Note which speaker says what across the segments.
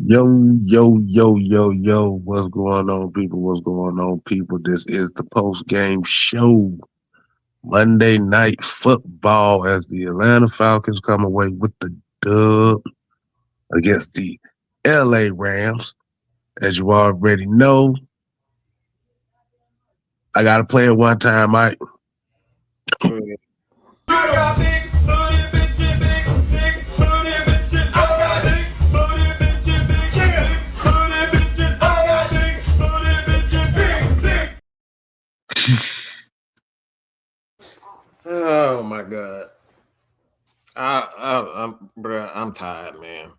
Speaker 1: Yo, yo, yo, yo, yo. What's going on, people? What's going on, people? This is the post game show. Monday night football as the Atlanta Falcons come away with the dub against the LA Rams. As you already know, I got to play it one time, Mike.
Speaker 2: Oh my god! I'm tired, man.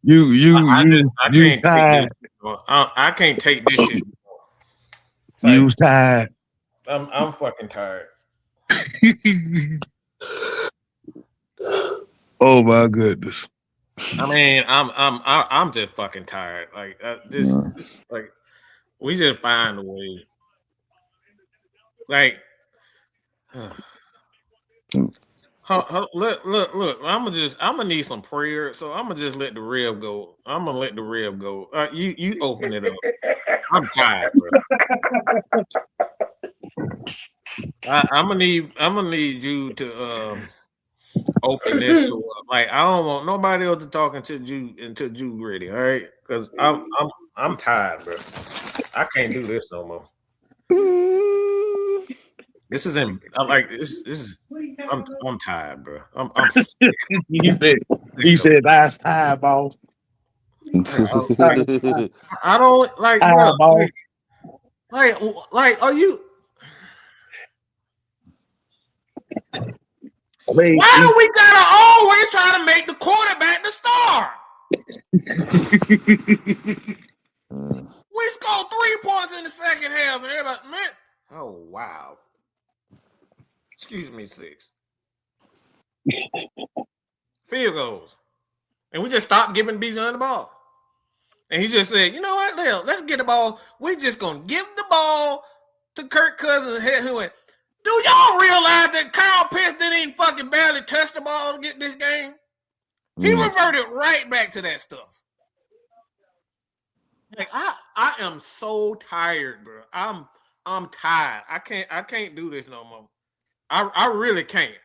Speaker 1: You tired.
Speaker 2: I can't take this shit.
Speaker 1: You tired.
Speaker 2: I'm fucking tired.
Speaker 1: Oh my goodness.
Speaker 2: I mean, I'm just fucking tired. Like like we just find a way. Like, look. I'm gonna need some prayer. So I'm gonna just let the rib go. I'm gonna let the rib go. You open it up. I'm tired, bro. I'm gonna need you to open this show up. Like, I don't want nobody else to talk until you ready. All right, because I'm tired, bro. I can't do this no more. This isn't. I'm like this. This is. I'm tired, bro. I'm
Speaker 1: he said that's tired, boss.
Speaker 2: I don't like, bro. Like, are you? Why do we gotta always try to make the quarterback the star? We scored 3 points in the second half, and everybody, man. Oh wow. Excuse me, 6. Field goals. And we just stopped giving Bijan the ball. And he just said, you know what, Lil, let's get the ball. We're just going to give the ball to Kirk Cousins. Who went, do y'all realize that Kyle Pitts didn't even fucking barely touch the ball to get this game? He reverted right back to that stuff. Like, I am so tired, bro. I'm tired. I can't do this no more. I really can't.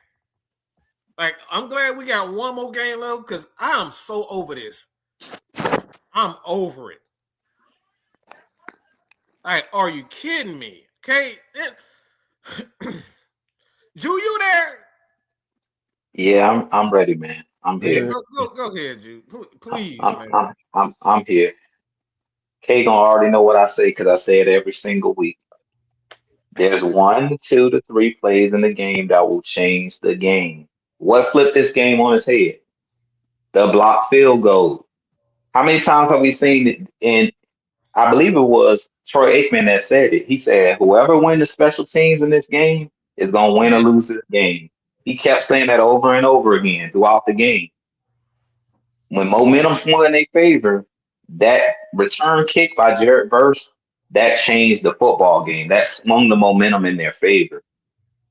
Speaker 2: Like, I'm glad we got one more game left because I am so over this. I'm over it. Like, are you kidding me? Okay. Jew, you there?
Speaker 3: Yeah, I'm ready, man. I'm here.
Speaker 2: Go ahead, Jew. Please,
Speaker 3: man. I'm here. Kay gonna already know what I say because I say it every single week. There's 1, 2 to 3 plays in the game that will change the game. What flipped this game on its head? The block field goal. How many times have we seen it? And I believe it was Troy Aikman that said it. He said, whoever wins the special teams in this game is going to win or lose this game. He kept saying that over and over again throughout the game. When momentum swung in their favor, that return kick by Jared Verse, that changed the football game. That swung the momentum in their favor.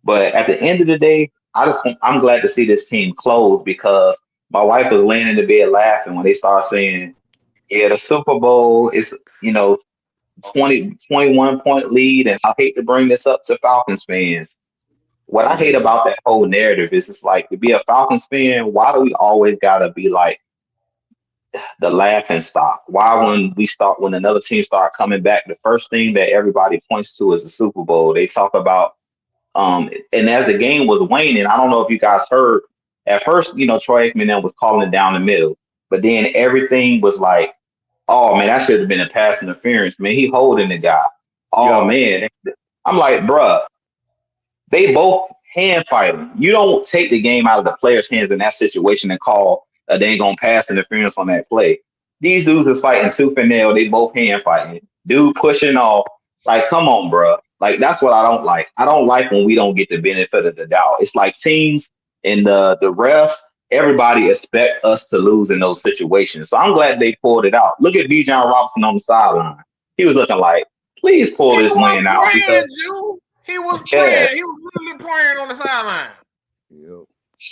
Speaker 3: But at the end of the day, I'm glad to see this team close because my wife was laying in the bed laughing when they started saying, yeah, the Super Bowl is, 21 point lead. And I hate to bring this up to Falcons fans. What I hate about that whole narrative is it's like, to be a Falcons fan, why do we always got to be like the laughing stock? Why when another team start coming back, the first thing that everybody points to is the Super Bowl. They talk about, and as the game was waning, I don't know if you guys heard, at first, Troy Aikman was calling it down the middle, but then everything was like, oh man, that should have been a pass interference, man. He holding the guy. Oh man. I'm like, bruh, they both hand fighting. You don't take the game out of the player's hands in that situation and call a dang on pass interference on that play. These dudes is fighting tooth and nail. They both hand fighting. Dude pushing off. Like, come on, bruh. Like, that's what I don't like. I don't like when we don't get the benefit of the doubt. It's like teams and the refs, everybody expect us to lose in those situations. So I'm glad they pulled it out. Look at Bijan Robinson on the sideline. He was looking like, please pull this win out.
Speaker 2: He was praying. He was literally praying on the sideline.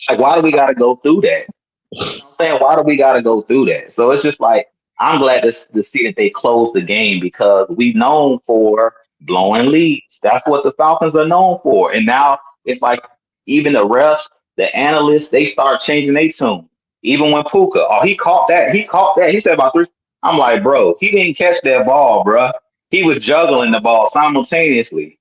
Speaker 3: Like, why do we got to go through that? I'm saying, why do we got to go through that? So it's just like I'm glad to see that they closed the game because we known for blowing leads. That's what the Falcons are known for. And now it's like even the refs, the analysts, they start changing their tune. Even when Puka, oh, he caught that. He caught that. He said about three. I'm like, bro, he didn't catch that ball, bro. He was juggling the ball simultaneously.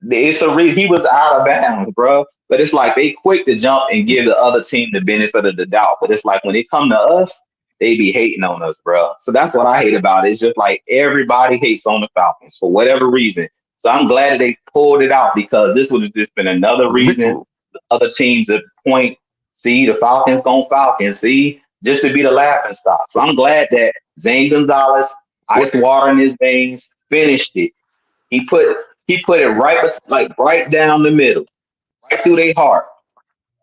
Speaker 3: It's a reason he was out of bounds, bro. But it's like they quick to jump and give the other team the benefit of the doubt. But it's like when they come to us, they be hating on us, bro. So that's what I hate about it. It's just like everybody hates on the Falcons for whatever reason. So I'm glad that they pulled it out because this would have just been another reason the other teams to point, see, the Falcons gonna Falcons, see, just to be the laughing stock. So I'm glad that Zane Gonzalez, ice water in his veins, finished it. He put he put it right down the middle, right through their heart.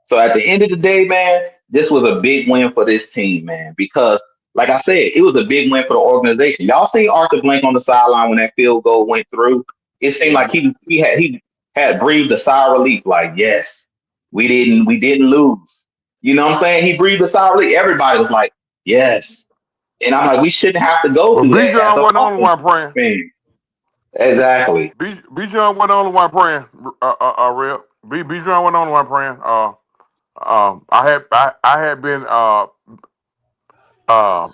Speaker 3: So at the end of the day, man, this was a big win for this team, man, because like I said, it was a big win for the organization. Y'all see Arthur Blank on the sideline when that field goal went through. It seemed
Speaker 2: Yeah.
Speaker 3: like he had breathed a sigh of relief, like, yes, we didn't lose. You know what I'm saying? He breathed a sigh of relief. Everybody was like, yes. And I'm like, we shouldn't have to go
Speaker 4: But
Speaker 3: through that as
Speaker 4: Bijan
Speaker 3: a
Speaker 4: wasn't the only
Speaker 3: Falcons
Speaker 4: one praying.
Speaker 3: fan. Exactly.
Speaker 4: Bijan wasn't the only one praying. Real. Bijan wasn't the only one praying. I had been uh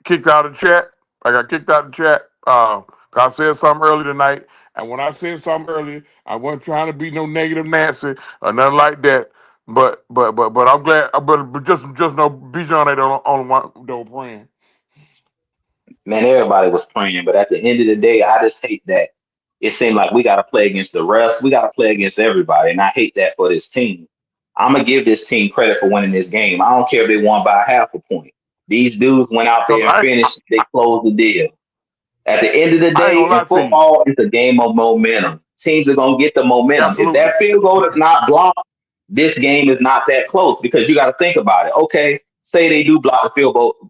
Speaker 4: kicked out of the chat. I got kicked out of the chat. 'Cause I said something early tonight, and when I said something earlier, I wasn't trying to be no negative Nancy or nothing like that. But I'm glad. But just know Bijan ain't the only one that was praying.
Speaker 3: Man, everybody was praying, but at the end of the day, I just hate that it seemed like we got to play against the refs. We got to play against everybody, and I hate that for this team. I'm gonna give this team credit for winning this game. I don't care if they won by half a point. These dudes went out
Speaker 4: Cause
Speaker 3: there and finished. They closed the deal. At the end of the
Speaker 4: I ain't
Speaker 3: day,
Speaker 4: gonna
Speaker 3: in
Speaker 4: lie to you.
Speaker 3: football, it's a game of momentum. Teams are going to get the momentum. If
Speaker 4: Absolutely.
Speaker 3: that field goal is not blocked, this game is not that close because you got to think about it. Okay, say they do block the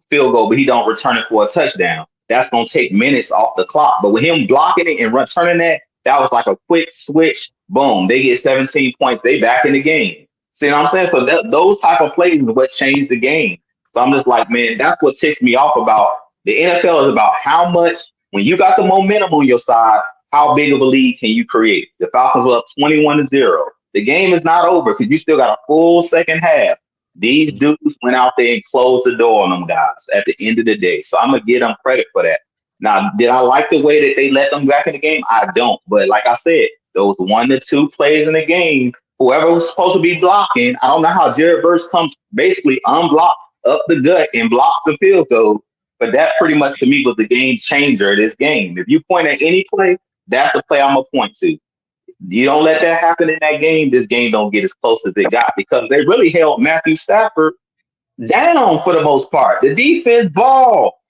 Speaker 3: field goal, but he don't return it for a touchdown. That's going to take minutes off the clock. But with him blocking it and returning that was like a quick switch. Boom, they get 17 points. They back in the game. See what I'm saying? So those type of plays is what changed the game. So I'm just like, man, that's what ticks me off about the NFL is about how much when you got the momentum on your side, how big of a lead can you create? The Falcons were up 21-0. The game is not over because you still got a full second half. These dudes went out there and closed the door on them guys at the end of the day. So I'm gonna give them credit for that. Now, did I like the way that they let them back in the game? I don't. But like I said, those 1 to 2 plays in the game, whoever was supposed to be blocking, I don't know how Jared Verse comes basically unblocked up the gut and blocks the field goal. But that pretty much to me was the game changer of this game. If you point at any play, that's the play I'm gonna point to. You don't let that happen in that game, this game don't get as close as it got because they really held Matthew Stafford down for the most part. The defense ball.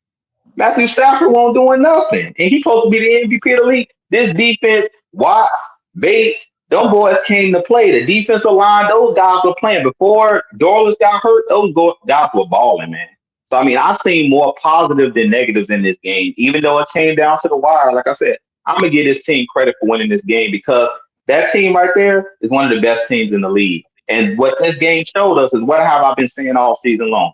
Speaker 3: Matthew Stafford won't doing nothing. And he's supposed to be the MVP of the league. This defense, Watts, Bates, them boys came to play. The defensive line, those guys were playing. Before Dorlus got hurt, those guys were balling, man. So, I mean, I've seen more positive than negatives in this game, even though it came down to the wire. Like I said, I'm going to give this team credit for winning this game because that team right there is one of the best teams in the league. And what this game showed us is what have I been saying all season long?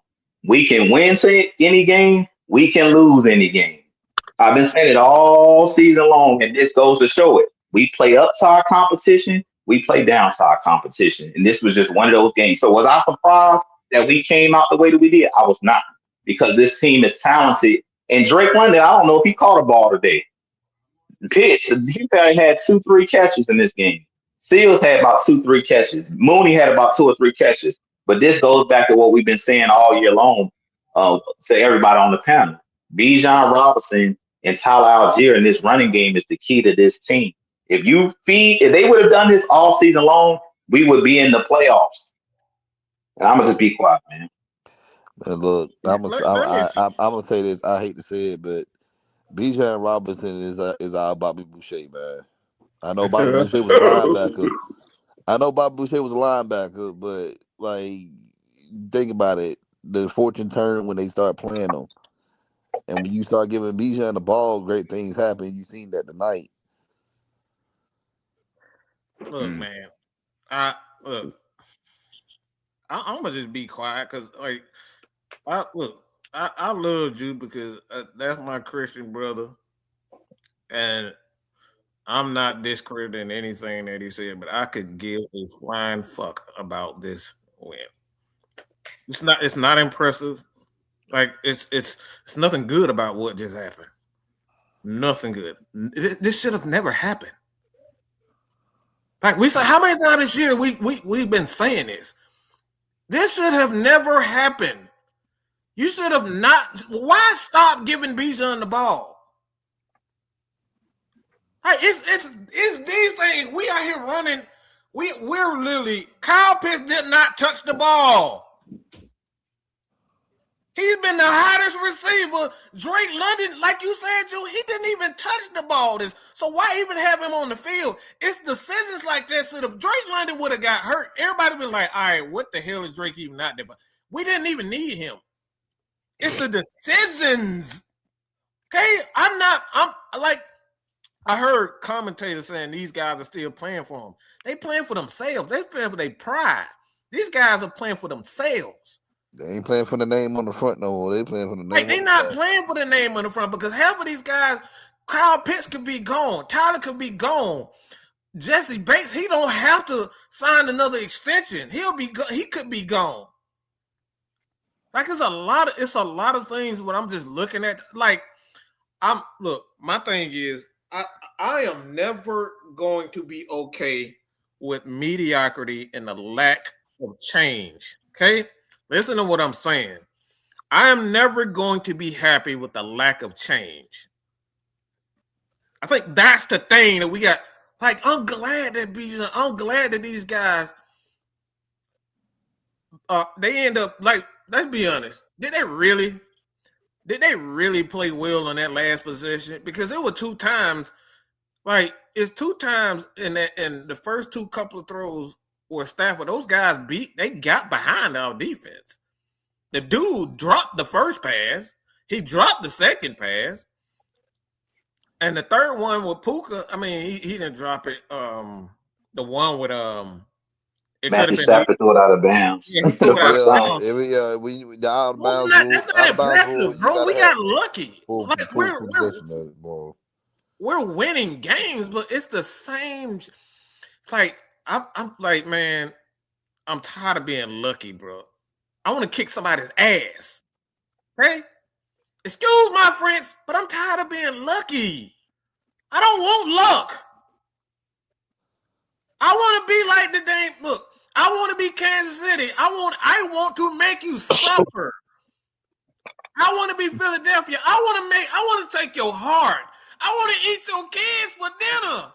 Speaker 3: We can win any game, we can lose any game. I've been saying it all season long, and this goes to show it. We play up to our competition, we play down to our competition. And this was just one of those games. So was I surprised that we came out the way that we did? I was not, because this team is talented. And Drake London, I don't know if he caught a ball today. Pitts, he probably had 2, 3 catches in this game. Seals had about 2, 3 catches. Mooney had about 2 or 3 catches. But this goes back to what we've been saying all year long to everybody on the panel. Bijan Robinson and Tyler Algier in this running game is the key to this team. If they would have done this all season long, we would be in the playoffs. And I'm gonna just be quiet, man.
Speaker 5: And look,
Speaker 2: Let me.
Speaker 5: I'm gonna say this. I hate to say it, but Bijan Robinson is our Bobby Boucher, man. I know Bobby Boucher was a linebacker. But like, think about it. The fortune turned when they start playing them, and when you start giving Bijan the ball, great things happen. You seen that tonight.
Speaker 2: Look, man. I look. I'm gonna just be quiet because like I love you because that's my Christian brother, and I'm not discrediting anything that he said, but I could give a flying fuck about this win. It's not impressive. Like it's nothing good about what just happened. Nothing good. This should have never happened. Like we said, how many times this year we've been saying this? This should have never happened. You should have not. Why stop giving Bijan the ball? Hey, it's these things. We out here running. We're literally. Kyle Pitts did not touch the ball. He's been the hottest receiver. Drake London, like you said, he didn't even touch the ball. So why even have him on the field? It's decisions like that. So if Drake London would have got hurt, everybody would be like, all right, what the hell is Drake even not there? But we didn't even need him. It's the decisions. Okay? I'm like, I heard commentators saying these guys are still playing for him. They playing for themselves. They playing for their pride. These guys are playing for themselves.
Speaker 5: They ain't playing for the name on the front no more. They playing for the name.
Speaker 2: Like, they not playing for the name on the front because half of these guys, Kyle Pitts could be gone. Tyler could be gone. Jesse Bates, he don't have to sign another extension. He could be gone. Like it's a lot of things when I'm just looking at. Like, my thing is I am never going to be okay with mediocrity and the lack of change. Okay? Listen to what I'm saying. I am never going to be happy with the lack of change. I think that's the thing that we got. Like, I'm glad that these guys they end up, like, let's be honest. Did they really play well on that last possession? Because there were two times, like, it's two times in the first two couple of throws where Stafford, those guys they got behind our defense. The dude dropped the first pass. He dropped the second pass. And the third one with Puka, I mean, he didn't drop it. The one with
Speaker 3: Matthew Stafford threw it out of bounds.
Speaker 2: Yeah, he threw it out of bounds.
Speaker 5: The out of bounds
Speaker 2: rule.
Speaker 5: That's
Speaker 2: not impressive, bro. We got lucky.
Speaker 5: Like,
Speaker 2: we're winning games, but it's the same. It's like I'm like, man, I'm tired of being lucky, bro. I want to kick somebody's ass. Okay? Excuse my French, but I'm tired of being lucky. I don't want luck. I want to be like the dang. Look, I want to be Kansas City. I want to make you suffer. I want to be Philadelphia. I want to take your heart. I want to eat your kids for dinner.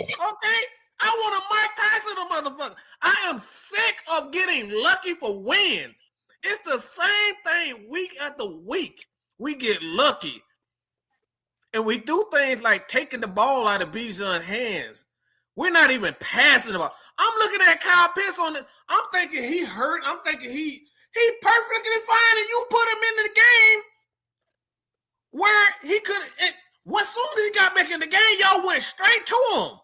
Speaker 2: Okay? I want to Mike Tyson the motherfucker. I am sick of getting lucky for wins. It's the same thing week after week. We get lucky. And we do things like taking the ball out of Bijan's hands. We're not even passing the ball. I'm looking at Kyle Pitts on it. I'm thinking he hurt. I'm thinking he perfectly fine, and you put him in the game where he could. As soon as he got back in the game, y'all went straight to him.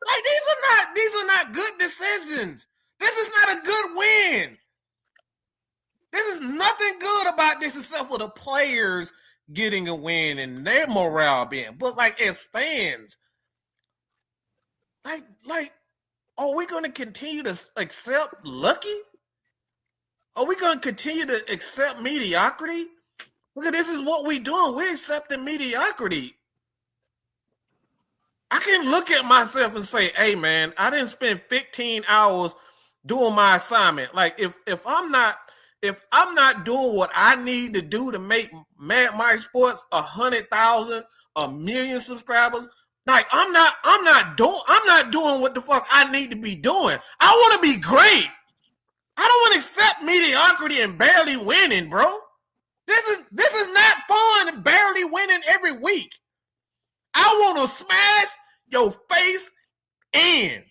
Speaker 2: Like, these are not good decisions. This is not a good win. This is nothing good about this except for the players getting a win and their morale being. But like, as fans, like, are we going to continue to accept lucky? Are we going to continue to accept mediocrity? Look, this is what we're doing. We're accepting mediocrity. I can look at myself and say, hey, man, I didn't spend 15 hours doing my assignment. Like, if I'm not doing what I need to do to make Mad Mike Sports 100,000, 1 million subscribers, like, I'm not doing what the fuck I need to be doing. I want to be great. I don't want to accept mediocrity and barely winning, bro. This is not fun, barely winning every week. I want to smash your face in.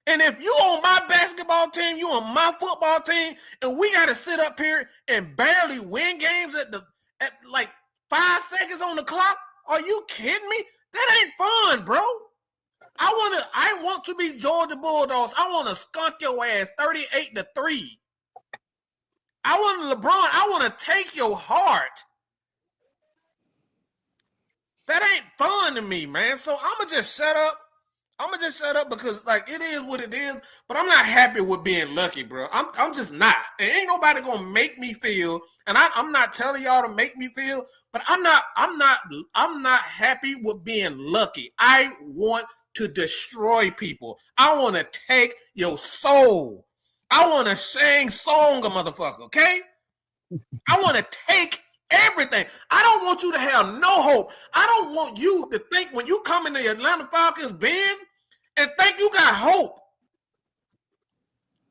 Speaker 2: And if you on my basketball team, you on my football team, and we got to sit up here and barely win games at like 5 seconds on the clock, are you kidding me? That ain't fun, bro. I want to be Georgia Bulldogs. I want to skunk your ass 38-3. I want LeBron. I want to take your heart. That ain't fun to me, man. So I'm going to just shut up. Because like it is what it is. But I'm not happy with being lucky, bro. I'm just not. And ain't nobody gonna make me feel. And I'm not telling y'all to make me feel. But I'm not happy with being lucky. I want to destroy people. I want to take your soul. I want to sing song a motherfucker. Okay. I want to take everything. I don't want you to have no hope. I don't want you to think when you come in the Atlanta Falcons Benz and think you got hope.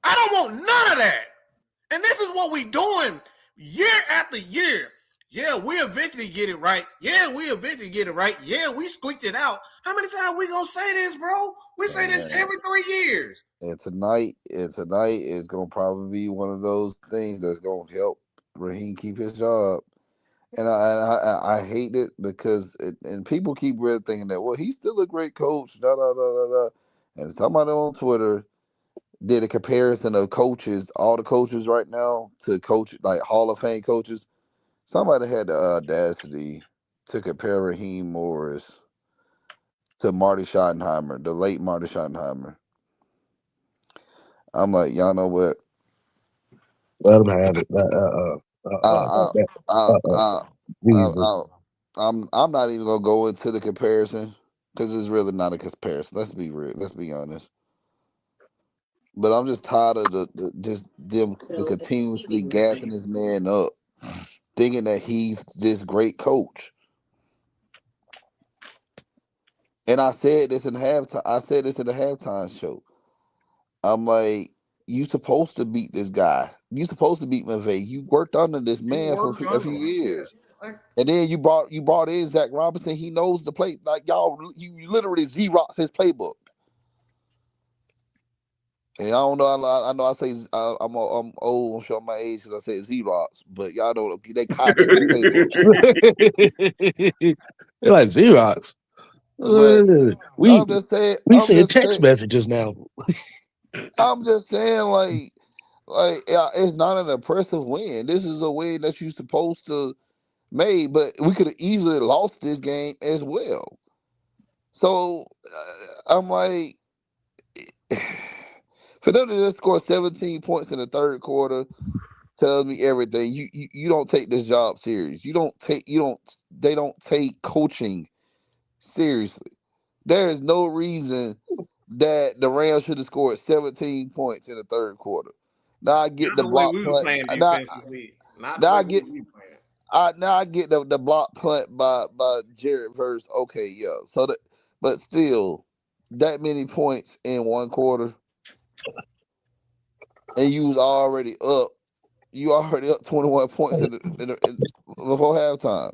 Speaker 2: I don't want none of that. And this is what we doing year after year. Yeah, we eventually get it right. Yeah, we squeaked it out. How many times we gonna say this, bro? We say this every 3 years.
Speaker 5: And tonight is gonna probably be one of those things that's gonna help Raheem keep his job. And I hate it because and people keep really thinking that, well, he's still a great coach. Da, da, da, da, da. And somebody on Twitter did a comparison of coaches, all the coaches right now, to coach like Hall of Fame coaches. Somebody had the audacity to compare Raheem Morris to Marty Schottenheimer, the late Marty Schottenheimer. I'm like, y'all know what?
Speaker 1: Let him have it. Jesus.
Speaker 5: I'm not even gonna go into the comparison because it's really not a comparison. Let's be real. Let's be honest. But I'm just tired of them continuously gassing this man up, thinking that he's this great coach. And I said this in the halftime show. I'm like, you supposed to beat this guy. You supposed to beat McVay. You worked under this man for a few years.
Speaker 2: Yeah.
Speaker 5: And then you brought in Zach Robinson. He knows the play. Like y'all, you literally Xerox his playbook. And I don't know. I know I say I'm old. I'm showing my age because I say Xerox, but y'all know they copied his playbook.
Speaker 1: They're like Xerox.
Speaker 5: But
Speaker 1: We
Speaker 5: I'm just saying.
Speaker 1: send text messages now.
Speaker 5: I'm just saying, like it's not an impressive win. This is a win that you're supposed to make, but we could have easily lost this game as well. So I'm like, for them to just score 17 points in the third quarter tells me everything. You don't take this job serious. They don't take coaching seriously. There is no reason that the Rams should have scored 17 points in the third quarter. Now I get
Speaker 2: Not
Speaker 5: the
Speaker 2: the way
Speaker 5: block
Speaker 2: we were
Speaker 5: punt.
Speaker 2: playing
Speaker 5: Now
Speaker 2: defensively. Not the way we were playing.
Speaker 5: I get the block punt by Jared Verse. Okay, yeah. But still, that many points in one quarter, and you was already up. You already up 21 points before halftime.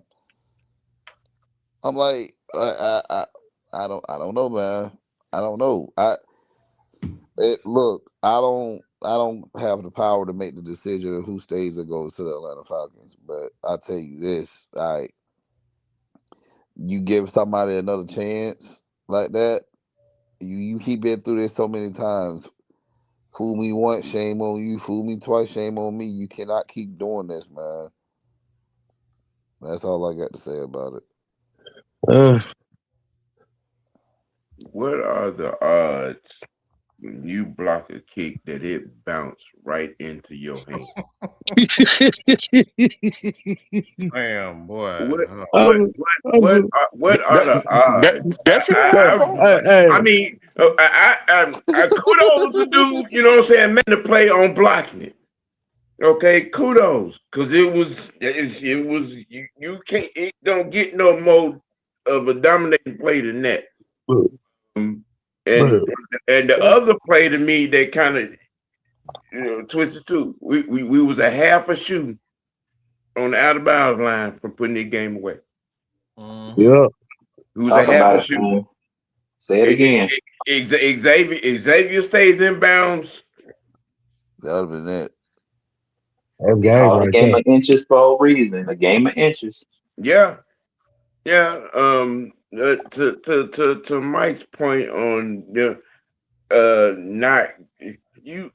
Speaker 5: I'm like, I don't know, man. I don't know. Look, I don't have the power to make the decision of who stays or goes to the Atlanta Falcons. But I tell you this, you give somebody another chance like that. You keep been through this so many times. Fool me once, shame on you. Fool me twice, shame on me. You cannot keep doing this, man. That's all I got to say about it.
Speaker 6: What are the odds when you block a kick that it bounced right into your hand?
Speaker 2: Damn, boy.
Speaker 6: What are the odds?
Speaker 4: That shit ain't that far.
Speaker 6: I mean, kudos to do, you know what I'm saying, man, to play on blocking it. Okay, kudos, because it was you can't, it don't get no more of a dominating play than that. And the other play to me that kind of twisted too. We was a half a shoe on the out of bounds line from putting the game away.
Speaker 2: Mm-hmm.
Speaker 1: Yeah,
Speaker 6: It was a half a shoe.
Speaker 3: Say it again.
Speaker 6: Xavier stays in bounds.
Speaker 5: That would have been it.
Speaker 3: Call a game of inches for a reason. A game of inches.
Speaker 6: Yeah. To Mike's point on not you.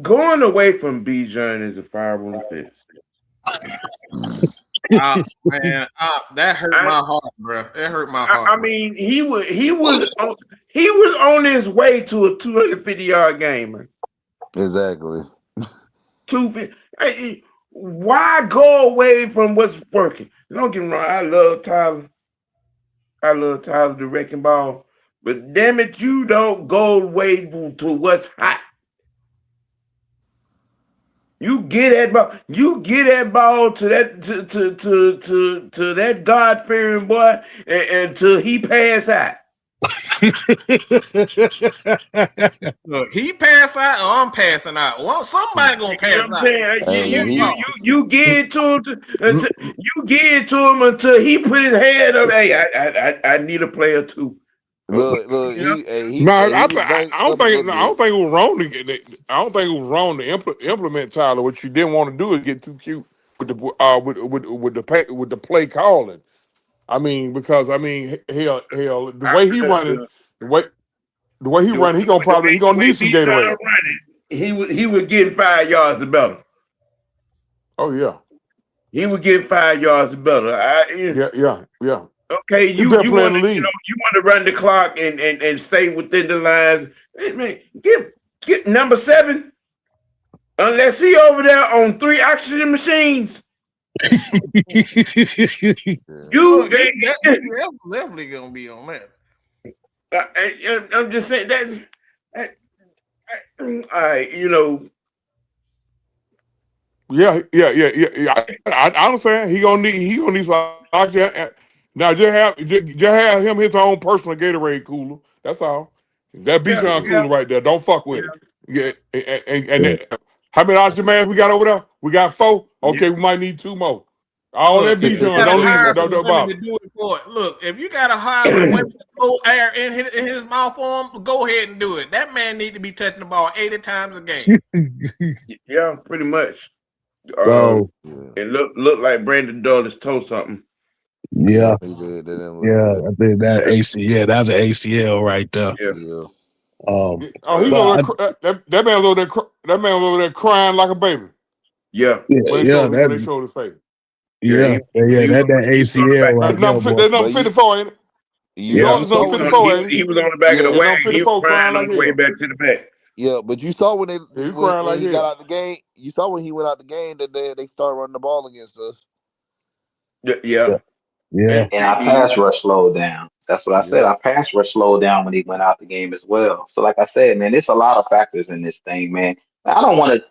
Speaker 6: going away from Bijan is a fireable offense.
Speaker 2: Man, that hurt my heart, bro. That hurt my heart.
Speaker 6: I mean, he was on his way to a 250-yard game, man.
Speaker 5: Exactly.
Speaker 6: 250. Hey, why go away from what's working? Don't get me wrong. I love Tyler the wrecking ball. But damn it, you don't go away to what's hot. You get that ball. You get that ball to that God-fearing boy until he pass out.
Speaker 2: Look, he pass out or I'm passing out. Well, somebody gonna pass out.
Speaker 6: You get to him until he put his head up. Hey, I need a player too.
Speaker 5: Look,
Speaker 4: I don't think it was wrong to get. I don't think it was wrong to implement Tyler. What you didn't want to do is get too cute with the play calling. I mean, because hell, the way he running, the way he running, he gonna need some Gatorade.
Speaker 6: He was getting 5 yards or better.
Speaker 4: Oh yeah,
Speaker 6: he was getting 5 yards or better.
Speaker 4: Yeah.
Speaker 6: Okay, you want to run the clock and stay within the lines. Hey, man, get number 7. Unless he over there on 3 oxygen machines.
Speaker 2: That's definitely gonna be on that.
Speaker 6: I'm just saying that.
Speaker 4: Yeah. I understand. He gonna need some oxygen. Now just have him his own personal Gatorade cooler. That's all. That Bijan cooler right there. Don't fuck with it. Yeah. And how many oxygen masks we got over there? We got 4. Okay, we might need 2 more. All that Bijan don't
Speaker 2: to do it for it. Look, if you got to hire some women to blow air in his mouth for him, go ahead and do it. That man need to be touching the ball 80 times a game.
Speaker 6: Yeah, pretty much. It looked like Brandon Dulles told something.
Speaker 1: Yeah.
Speaker 5: He did.
Speaker 1: I think that ACL. That's an ACL right there.
Speaker 6: Yeah.
Speaker 4: That man was over there crying like a baby.
Speaker 6: Yeah.
Speaker 4: When they showed his face.
Speaker 1: Yeah, that ACL right there.
Speaker 4: There's number 54 in it.
Speaker 6: He was on the back of the wagon. He was crying on the way back to the back.
Speaker 5: Yeah, but you saw when he got out the game. You saw when he went out the game that they started running the ball against us.
Speaker 6: Yeah.
Speaker 3: And our pass rush slowed down. That's what I said. Our pass rush slowed down when he went out the game as well. So, like I said, man, there's a lot of factors in this thing, man. I don't want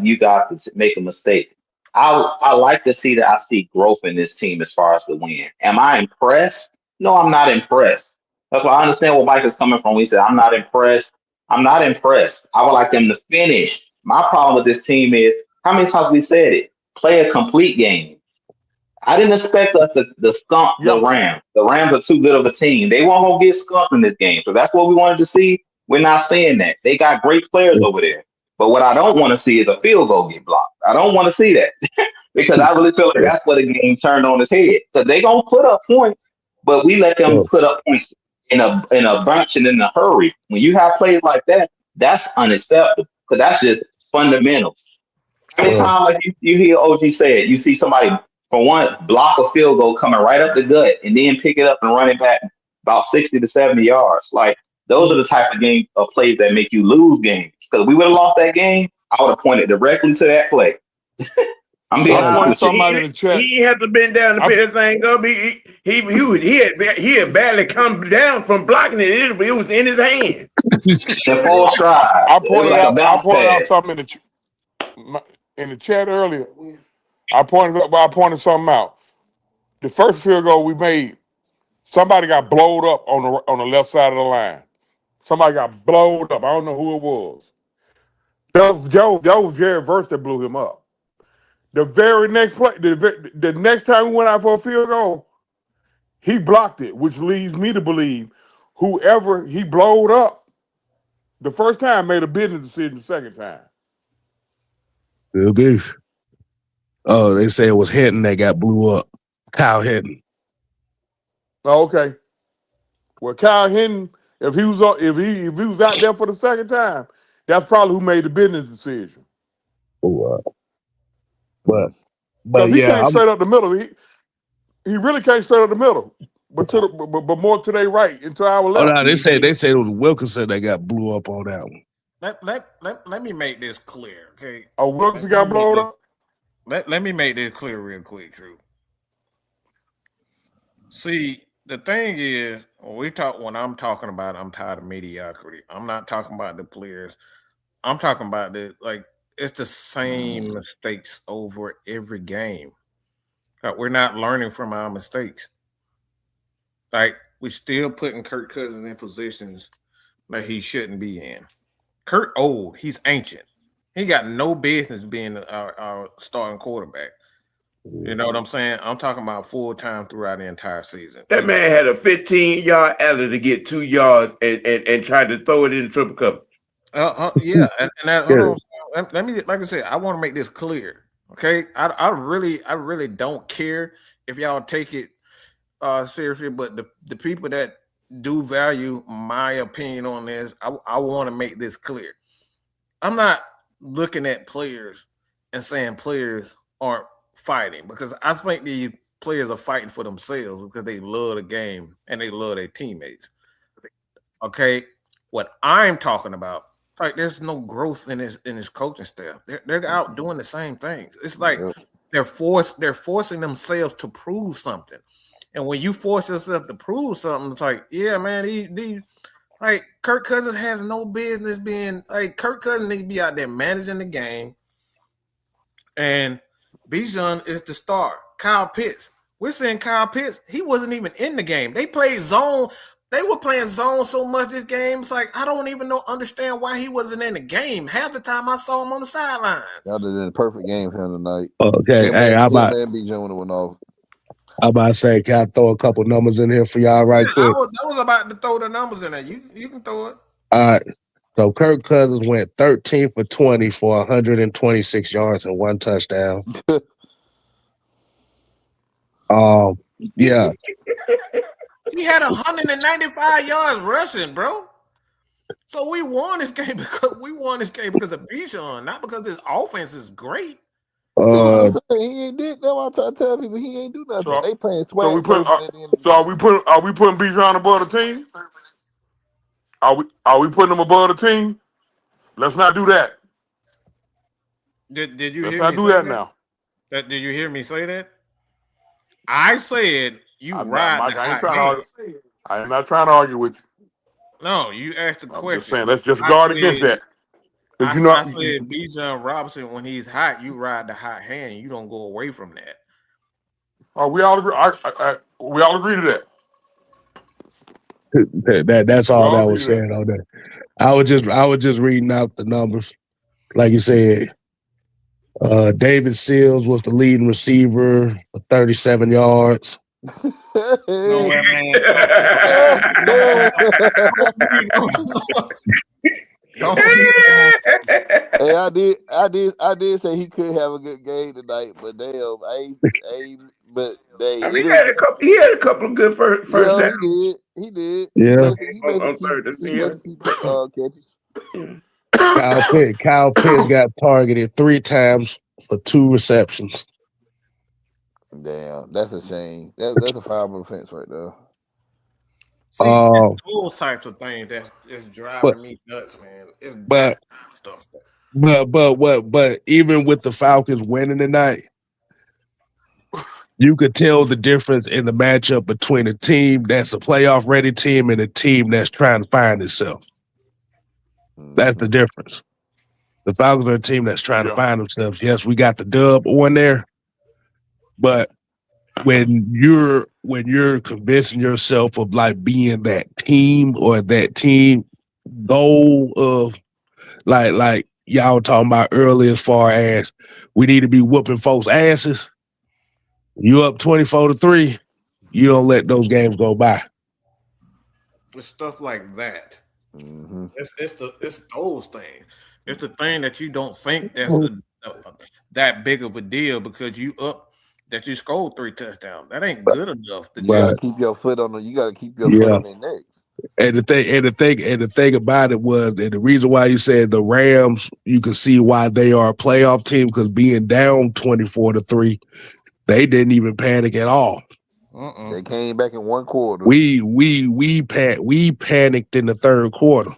Speaker 3: you guys to make a mistake. I like to see that I see growth in this team as far as the win. Am I impressed? No, I'm not impressed. That's why I understand where Mike is coming from. He said, I'm not impressed. I'm not impressed. I would like them to finish. My problem with this team is, how many times we said it? Play a complete game. I didn't expect us to skunk the Rams. The Rams are too good of a team. They won't go get skunked in this game. So that's what we wanted to see. We're not saying that. They got great players over there. But what I don't want to see is a field goal get blocked. I don't want to see that because I really feel like that's where the game turned on its head. Because they're going to put up points, but we let them put up points in a bunch and in a hurry. When you have plays like that, that's unacceptable because that's just fundamentals. How many times, like you hear OG say it, you see somebody, for one, block a field goal coming right up the gut and then pick it up and run it back about 60 to 70 yards. Like, those are the type of plays that make you lose games. Because we would have lost that game, I would have pointed directly to that play. I'm being honest.
Speaker 4: Somebody in the chat.
Speaker 6: He had to bend down to pick that thing up. He had barely come down from blocking it. It was in his hands.
Speaker 3: In full stride.
Speaker 4: I pointed out something in the chat earlier. I pointed something out. The first field goal we made, somebody got blowed up on the left side of the line. Somebody got blowed up. I don't know who it was. That was Jared Verse that blew him up. The very next play, the next time we went out for a field goal, he blocked it, which leads me to believe whoever he blowed up the first time made a business decision the second time.
Speaker 1: Good beef. Oh, they say it was Hinton that got blew up. Kyle Hinton.
Speaker 4: Oh, okay. Well, Kyle Hinton, If he was out there for the second time, that's probably who made the business decision.
Speaker 1: But
Speaker 4: Because he
Speaker 1: yeah,
Speaker 4: came straight up the middle. He really came straight up the middle. But but more to their right and to our left.
Speaker 1: no, they say it was Wilkinson that got blew up on that one.
Speaker 2: Let me make this clear, okay?
Speaker 4: Oh, Wilkinson got blown up?
Speaker 2: Let me make this clear real quick, Drew. See, the thing is, when I'm talking about, I'm tired of mediocrity. I'm not talking about the players. I'm talking about it's the same mistakes over every game. Like, we're not learning from our mistakes. Like, we're still putting Kirk Cousins in positions that he shouldn't be in. Kirk old, he's ancient. He got no business being our starting quarterback. You know what I'm saying? I'm talking about full time throughout the entire season.
Speaker 6: That man had a 15-yard alley to get 2 yards and tried to throw it in the triple cover.
Speaker 2: Yeah, and let me, like I said, I want to make this clear. Okay, I really don't care if y'all take it seriously, but the people that do value my opinion on this, I want to make this clear. I'm not looking at players and saying players aren't fighting, because I think the players are fighting for themselves because they love the game and they love their teammates. Okay, what I'm talking about, like, there's no growth in his coaching staff. They're out doing the same things. It's like they're forcing themselves to prove something. And when you force yourself to prove something, it's like, yeah, man, like, Kirk Cousins has no business being like, Kirk Cousins needs to be out there managing the game. And Bijan is the star. Kyle Pitts. We're saying Kyle Pitts, he wasn't even in the game. They played zone. They were playing zone so much this game. It's like, I don't even understand why he wasn't in the game. Half the time I saw him on the sidelines.
Speaker 5: Y'all did a perfect game for him tonight.
Speaker 1: Okay, hey, how about
Speaker 5: Bijan when it went off?
Speaker 1: I'm about to say, can I throw a couple numbers in here for y'all right quick?
Speaker 2: I was about to throw the numbers in there. You can throw it.
Speaker 1: All right. So Kirk Cousins went 13 for 20 for 126 yards and 1 touchdown. Yeah.
Speaker 2: He had 195 yards rushing, bro. So we won this game because of Bijan, not because his offense is great.
Speaker 5: He ain't did that. I try to tell people he ain't do nothing.
Speaker 4: So,
Speaker 5: they playing
Speaker 4: so we
Speaker 5: swag.
Speaker 4: put are we putting Bijan above the team? Are we putting him above the team? Let's not do that.
Speaker 2: Did you
Speaker 4: Let's
Speaker 2: hear
Speaker 4: not
Speaker 2: me
Speaker 4: do
Speaker 2: say
Speaker 4: that
Speaker 2: that?
Speaker 4: now.
Speaker 2: Did you hear me say that? I said ride the hot hand.
Speaker 4: I'm not trying to argue with you.
Speaker 2: No, you asked the question.
Speaker 4: Just saying, let's just guard against that.
Speaker 2: I said Bijan Robinson, when he's hot, you ride the hot hand. You don't go away from that.
Speaker 4: Oh, we all agree. We all agree to
Speaker 1: that. That's all that was saying on that. I was just reading out the numbers. Like you said, David Seals was the leading receiver for 37 yards.
Speaker 2: No, man. No.
Speaker 5: Hey, I did say he could have a good game tonight, but damn,
Speaker 6: he had a couple of good first downs.
Speaker 5: He did.
Speaker 1: Yeah.
Speaker 5: He made some catches.
Speaker 1: Kyle Pitts got targeted 3 times for 2 receptions.
Speaker 5: Damn, that's a shame. That's a foul offense right there.
Speaker 2: See, those types of things that's driving me nuts, man. It's bad stuff.
Speaker 1: But even with the Falcons winning tonight, you could tell the difference in the matchup between a team that's a playoff ready team and a team that's trying to find itself. That's the difference. The Falcons are a team that's trying to find themselves. Yes, we got the dub on there, but when you're convincing yourself of like being that team or that team goal of like y'all talking about earlier, as far as we need to be whooping folks' asses. You up 24-3, you don't let those games go by.
Speaker 2: It's stuff like that.
Speaker 5: Mm-hmm.
Speaker 2: It's those things. It's the thing that you don't think that's that big of a deal because you that you scored 3 touchdowns. That ain't good enough.
Speaker 5: You gotta keep your foot on their necks.
Speaker 1: And the thing about it was, and the reason why you said the Rams, you can see why they are a playoff team, because being down 24-3, they didn't even panic at all.
Speaker 5: They came back in one quarter.
Speaker 1: We panicked in the third quarter.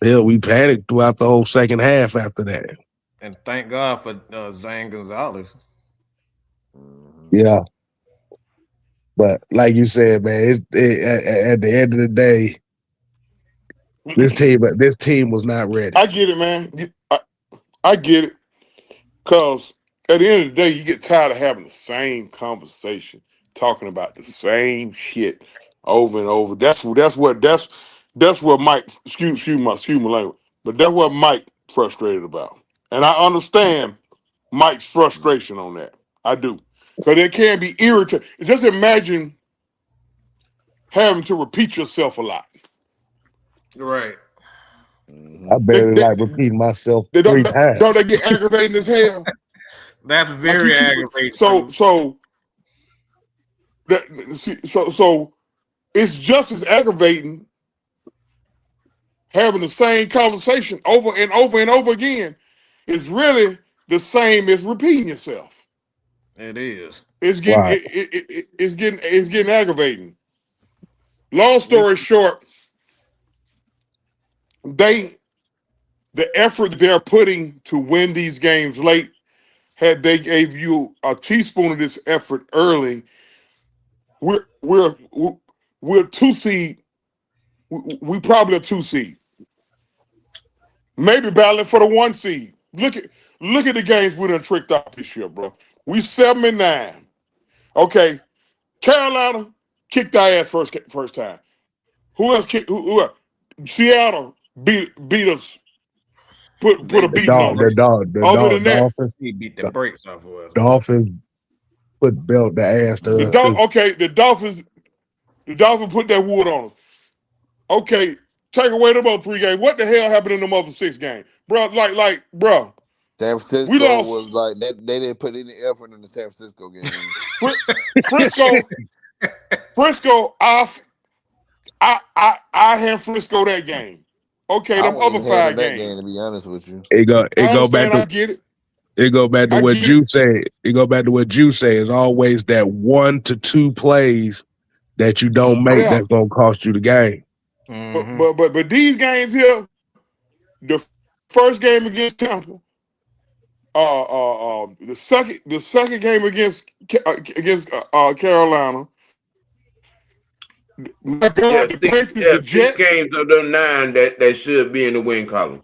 Speaker 1: Hell, we panicked throughout the whole second half after that.
Speaker 2: And thank God for Zane Gonzalez.
Speaker 1: Yeah. But like you said, man, at the end of the day, this team was not ready.
Speaker 4: I get it, man. I get it. Because at the end of the day, you get tired of having the same conversation, talking about the same shit over and over. That's what Mike, excuse my language, but that's what Mike frustrated about. And I understand Mike's frustration on that. I do. Because it can be irritating. Just imagine having to repeat yourself a lot.
Speaker 2: Right.
Speaker 1: I barely repeating myself 3 times.
Speaker 4: Don't they get aggravating as hell?
Speaker 2: That's very aggravating.
Speaker 4: So it's just as aggravating having the same conversation over and over and over again. It's really the same as repeating yourself.
Speaker 2: It is.
Speaker 4: It's getting
Speaker 1: Right.
Speaker 4: it's getting aggravating. Long story short, the effort they're putting to win these games late, had they gave you a teaspoon of this effort early, we're 2 seed. We probably a 2 seed. Maybe battling for the 1 seed. Look at the games we done tricked out this year, bro. We 7-9. Okay, Carolina kicked our ass first time. Who else kicked? Who else? Seattle beat us. Put a beating on us. Other than that,
Speaker 1: Dolphins,
Speaker 2: he beat the brakes off of us.
Speaker 1: Dolphins put the ass to us.
Speaker 4: The Dolphins put that wood on us. Okay, take away them other 3 games. What the hell happened in them other 6 games, bro? Bro.
Speaker 5: San Francisco
Speaker 4: We lost.
Speaker 5: was like they didn't put any effort in the San Francisco game.
Speaker 4: Frisco, I had Frisco that game. Okay, them other 5 games.
Speaker 5: Game, to be honest with you,
Speaker 1: It go back to
Speaker 4: I get it.
Speaker 1: It go back to what you said. It go back to what you say. It's always that 1 to 2 plays that you don't make that's gonna cost you the game.
Speaker 4: Mm-hmm. But these games here, the first game against Tampa, the second game against Carolina. My God, the Patriots, the Jets.
Speaker 6: 6 games of them 9 that should be in the win column.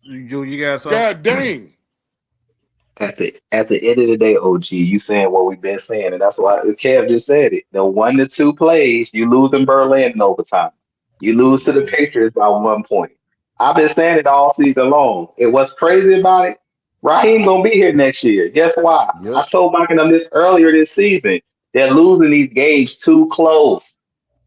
Speaker 2: You got something?
Speaker 4: God dang.
Speaker 3: At the end of the day, OG, you saying what we've been saying, and that's why Kev just said it. The 1 to 2 plays, you lose in Berlin in overtime. You lose to the Patriots by 1 point. I've been saying it all season long. And what's crazy about it, Raheem gonna be here next year. Guess why?
Speaker 5: Yep.
Speaker 3: I told Mike and them this earlier this season. They're losing these games too close.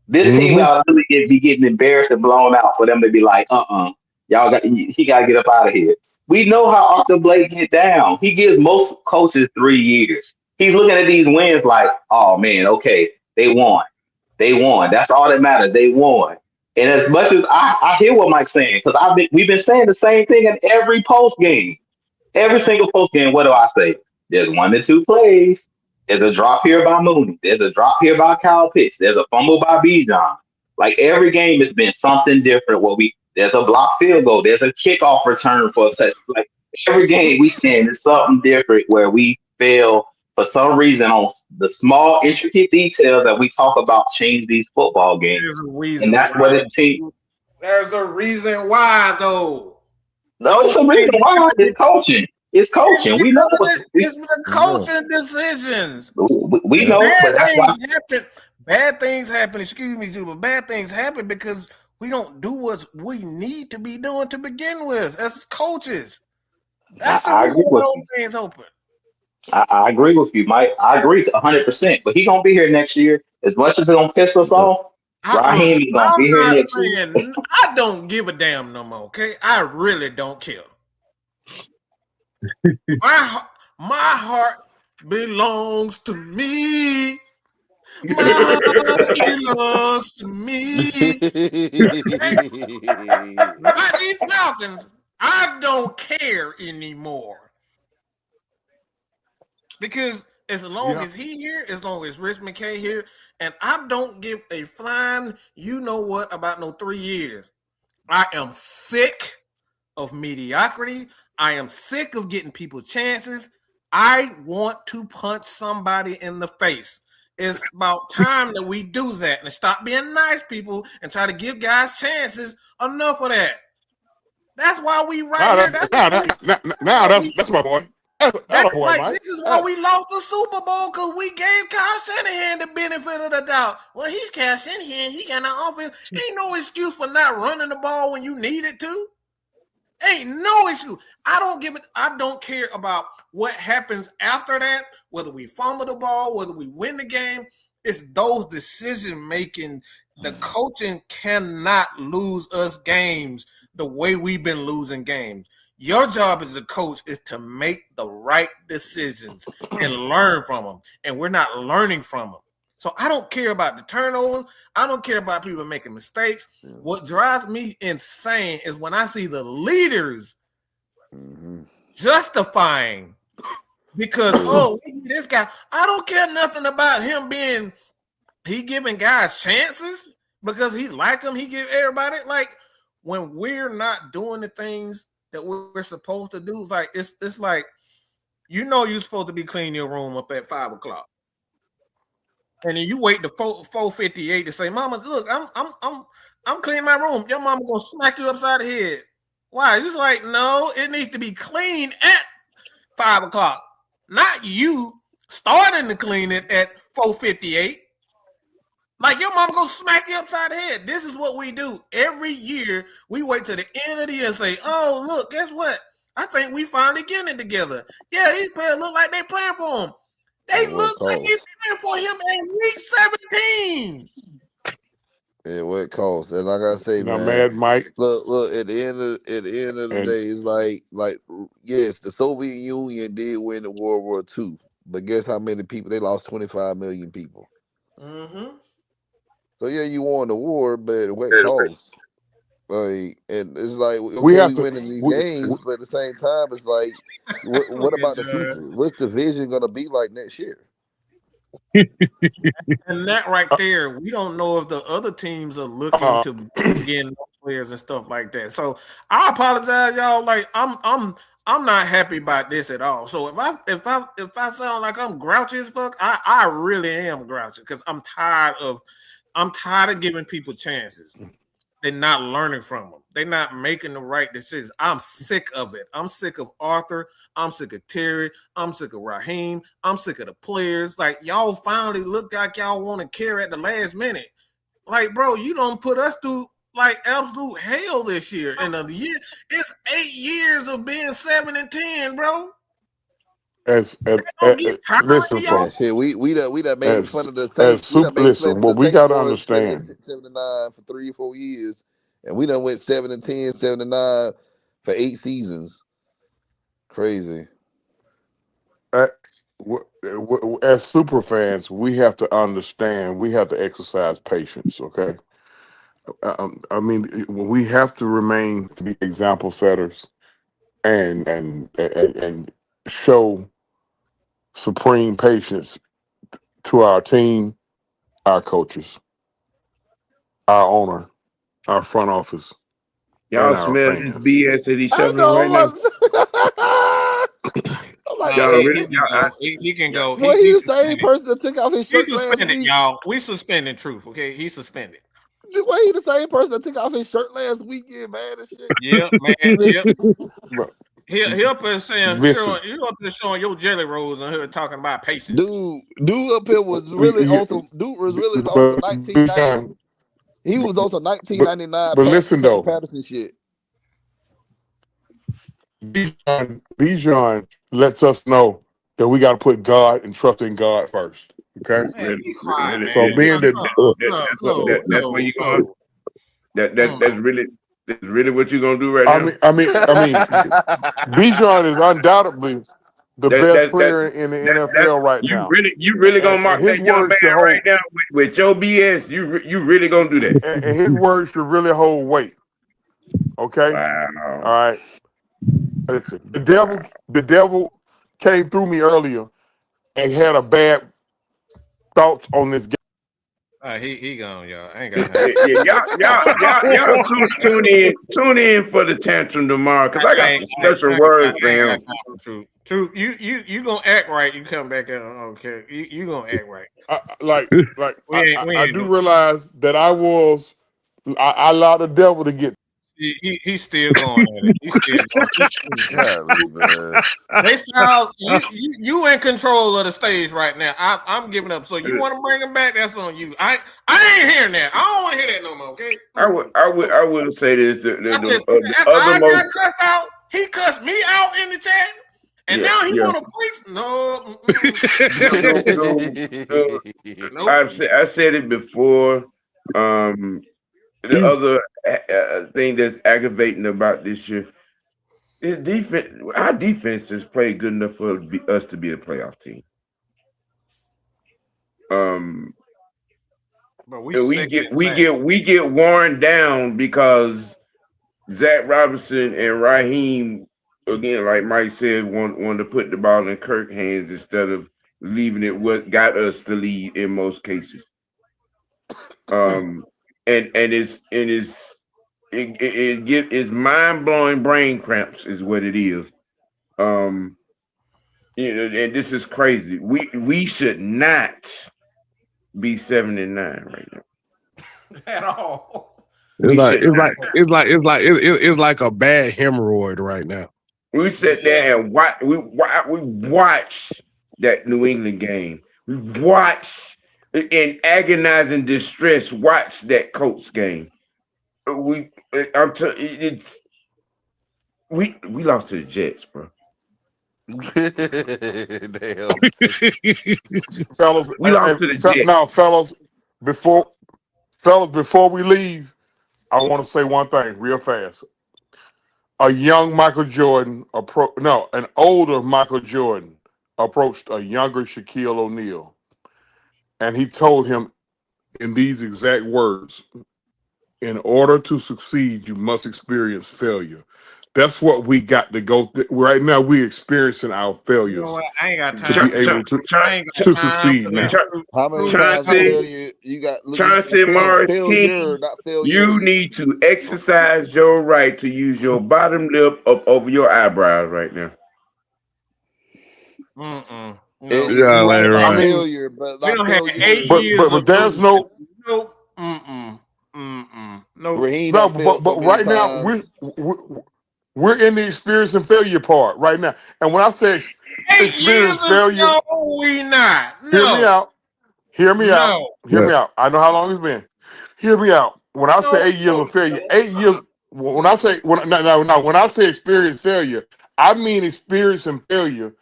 Speaker 3: This team gotta really be getting embarrassed and blown out for them to be like, he gotta get up out of here. We know how Arthur Blake get down. He gives most coaches 3 years. He's looking at these wins like, oh man, okay, they won. That's all that matters. They won. And as much as I hear what Mike's saying, because we've been saying the same thing in every post game. Every single post game, what do I say? There's 1 to 2 plays. There's a drop here by Mooney. There's a drop here by Kyle Pitts. There's a fumble by Bijan. Like every game has been something different. There's a blocked field goal. There's a kickoff return for a touch. Like every game we saying is something different where we fail for some reason on the small intricate details that we talk about change these football games. And that's what it's team.
Speaker 2: There's a reason why though.
Speaker 3: No, it's a reason why. It's coaching. We know
Speaker 2: it's the coaching decisions.
Speaker 3: We know, but that's why.
Speaker 2: Bad things happen. Excuse me, Juba. Bad things happen because we don't do what we need to be doing to begin with as coaches. That's the reason why those things open.
Speaker 3: I agree with you, Mike. I agree 100%. But he's gonna be here next year. As much as it's gonna piss us off, Raheem is gonna be here next year.
Speaker 2: I don't give a damn no more. Okay, I really don't care. My heart belongs to me. Money belongs to me. Not these Falcons. I don't care anymore. Because as long as he here, as long as Rich McKay here, and I don't give a flying you know what about no 3 years. I am sick of mediocrity. I am sick of getting people chances. I want to punch somebody in the face. It's about time that we do that and stop being nice people and try to give guys chances. Enough of that. That's why we right here.
Speaker 4: That's my boy. That's boy, Mike.
Speaker 2: This is why we lost the Super Bowl, because we gave Kyle Shanahan the benefit of the doubt. Well, he's Kyle Shanahan. He got an offense. Ain't no excuse for not running the ball when you need it to. Ain't no excuse. I don't care about what happens after that, whether we fumble the ball, whether we win the game. It's those decision making. The coaching cannot lose us games the way we've been losing games. Your job as a coach is to make the right decisions and learn from them. And we're not learning from them. So I don't care about the turnovers. I don't care about people making mistakes. What drives me insane is when I see the leaders justifying because, this guy, I don't care nothing about him he giving guys chances because he like them. He give everybody, like, when we're not doing the things that we're supposed to do, like it's like, you're supposed to be cleaning your room up at 5:00. And then you wait to 4:58 to say, "Mama, look, I'm cleaning my room." Your mama gonna smack you upside the head. Why? It's like, no, it needs to be clean at 5:00, not you starting to clean it at 4:58. Like, your mama gonna smack you upside the head. This is what we do every year. We wait till the end of the year and say, "Oh, look, guess what? I think we finally getting it together." Yeah, these players look like they playing for him. They look like they playing for him in week 17.
Speaker 5: Yeah, what it costs. And like I say, man,
Speaker 4: mad, Mike.
Speaker 5: Look. At the end of the day, it's like yes, the Soviet Union did win the World War II, but guess how many people they lost? 25 million people.
Speaker 2: Mm-hmm.
Speaker 5: So yeah, you won the war, but what costs? Like, and it's like, okay, we winning these games, but at the same time, it's like, what about the future? What's the vision gonna be like next year?
Speaker 2: And that right there, we don't know if the other teams are looking to bring in players and stuff like that. So I apologize, y'all. Like, I'm not happy about this at all. So if I sound like I'm grouchy as fuck, I really am grouchy because I'm tired of giving people chances. They're not learning from them. They're not making the right decisions. I'm sick of it. I'm sick of Arthur. I'm sick of Terry. I'm sick of Raheem. I'm sick of the players. Like, y'all finally look like y'all want to care at the last minute. Like, bro, you don't put us through like absolute hell this year. And the year, it's 8 years of being 7-10, bro.
Speaker 4: Listen, folks.
Speaker 5: We done made fun of the Saints.
Speaker 4: What we got to understand,
Speaker 5: 7-9 for 3 or 4 years, and we done went 7-10, 7-9 for 8 seasons. Crazy.
Speaker 4: As super fans, we have to understand. We have to exercise patience. Okay. I mean, we have to remain to be example setters, and show supreme patience to our team, our coaches, our owner, our front office.
Speaker 6: Y'all smell this BS at each other right now.
Speaker 2: He can go.
Speaker 5: Well, he's the same person that took off his shirt last week.
Speaker 2: Y'all. We suspending Truth, okay? He's suspended.
Speaker 5: Well, he the same person that took off his shirt last weekend, man. And shit.
Speaker 2: Yeah, man. Yeah. He up there saying, you up there showing your jelly rolls and her talking about patience.
Speaker 5: Dude up here was really also. Dude was really also 1990. He was also 1999.
Speaker 4: But listen though,
Speaker 5: Patterson shit.
Speaker 4: Bijan lets us know that we got to put God and trust in God first. Okay.
Speaker 2: Man,
Speaker 4: so being
Speaker 6: that's where you going. That's really what you're gonna do right now.
Speaker 4: I mean, Bijan is the best player in the NFL right
Speaker 6: you
Speaker 4: now.
Speaker 6: really gonna mark
Speaker 4: his
Speaker 6: that young
Speaker 4: words should
Speaker 6: man
Speaker 4: hold,
Speaker 6: right now with your BS? You really gonna do that?
Speaker 4: and his words should really hold weight. Okay,
Speaker 6: Wow.
Speaker 4: all right. Listen, the devil came through me earlier and had a bad thoughts on this game.
Speaker 2: He gone, y'all. I ain't got time.
Speaker 6: Y'all tune in for the tantrum tomorrow because I got some special words for him.
Speaker 2: Truth, you gonna act right. You come back and okay, you gonna act right.
Speaker 4: I do realize that I allowed the devil to get.
Speaker 2: He's still going at it. He's still going. They style, you in control of the stage right now. I'm giving up. So you want to bring him back? That's on you. I ain't hearing that. I don't want to hear that no more. Okay.
Speaker 6: I will say this.
Speaker 2: I got cussed out. He cussed me out in the chat, and now he want to preach. No.
Speaker 6: I said it before. The other thing that's aggravating about this year is defense. Our defense has played good enough for us to be a playoff team.
Speaker 2: But
Speaker 6: we get worn down because Zach Robinson and Raheem, again, like Mike said, want to put the ball in Kirk's hands instead of leaving it what got us to lead in most cases. It's mind-blowing brain cramps is what it is. And this is crazy. We should not be 7-9 right now
Speaker 2: at all.
Speaker 1: It's like a bad hemorrhoid right now.
Speaker 6: We sat there and we watched that New England game. We watched in agonizing distress. Watch that Colts game. We lost to the Jets, bro.
Speaker 5: Damn.
Speaker 4: Fellas,
Speaker 6: we lost to the Jets.
Speaker 4: Now, fellas, before we leave, I want to say one thing real fast. A young Michael Jordan an older Michael Jordan approached a younger Shaquille O'Neal, and he told him in these exact words: in order to succeed, you must experience failure. That's what we got to go through. Right now, we're experiencing our failures.
Speaker 2: You know what? I ain't got time
Speaker 4: to be able to succeed now.
Speaker 5: How many times failure you got?
Speaker 6: Failure, not failure. You need to exercise your right to use your bottom lip up over your eyebrows right now.
Speaker 2: No.
Speaker 1: Right.
Speaker 5: Failure, but not failure.
Speaker 2: 8 years
Speaker 4: but there's no.
Speaker 2: Nope. No.
Speaker 5: Raheem
Speaker 4: but right now we're in the experience and failure part right now. And when I say
Speaker 2: 8 years
Speaker 4: failure,
Speaker 2: ago, we not. No.
Speaker 4: Hear me out. I know how long it's been. Hear me out. When I say 8 years of failure, 8 years. When I say experience failure, I mean experiencing failure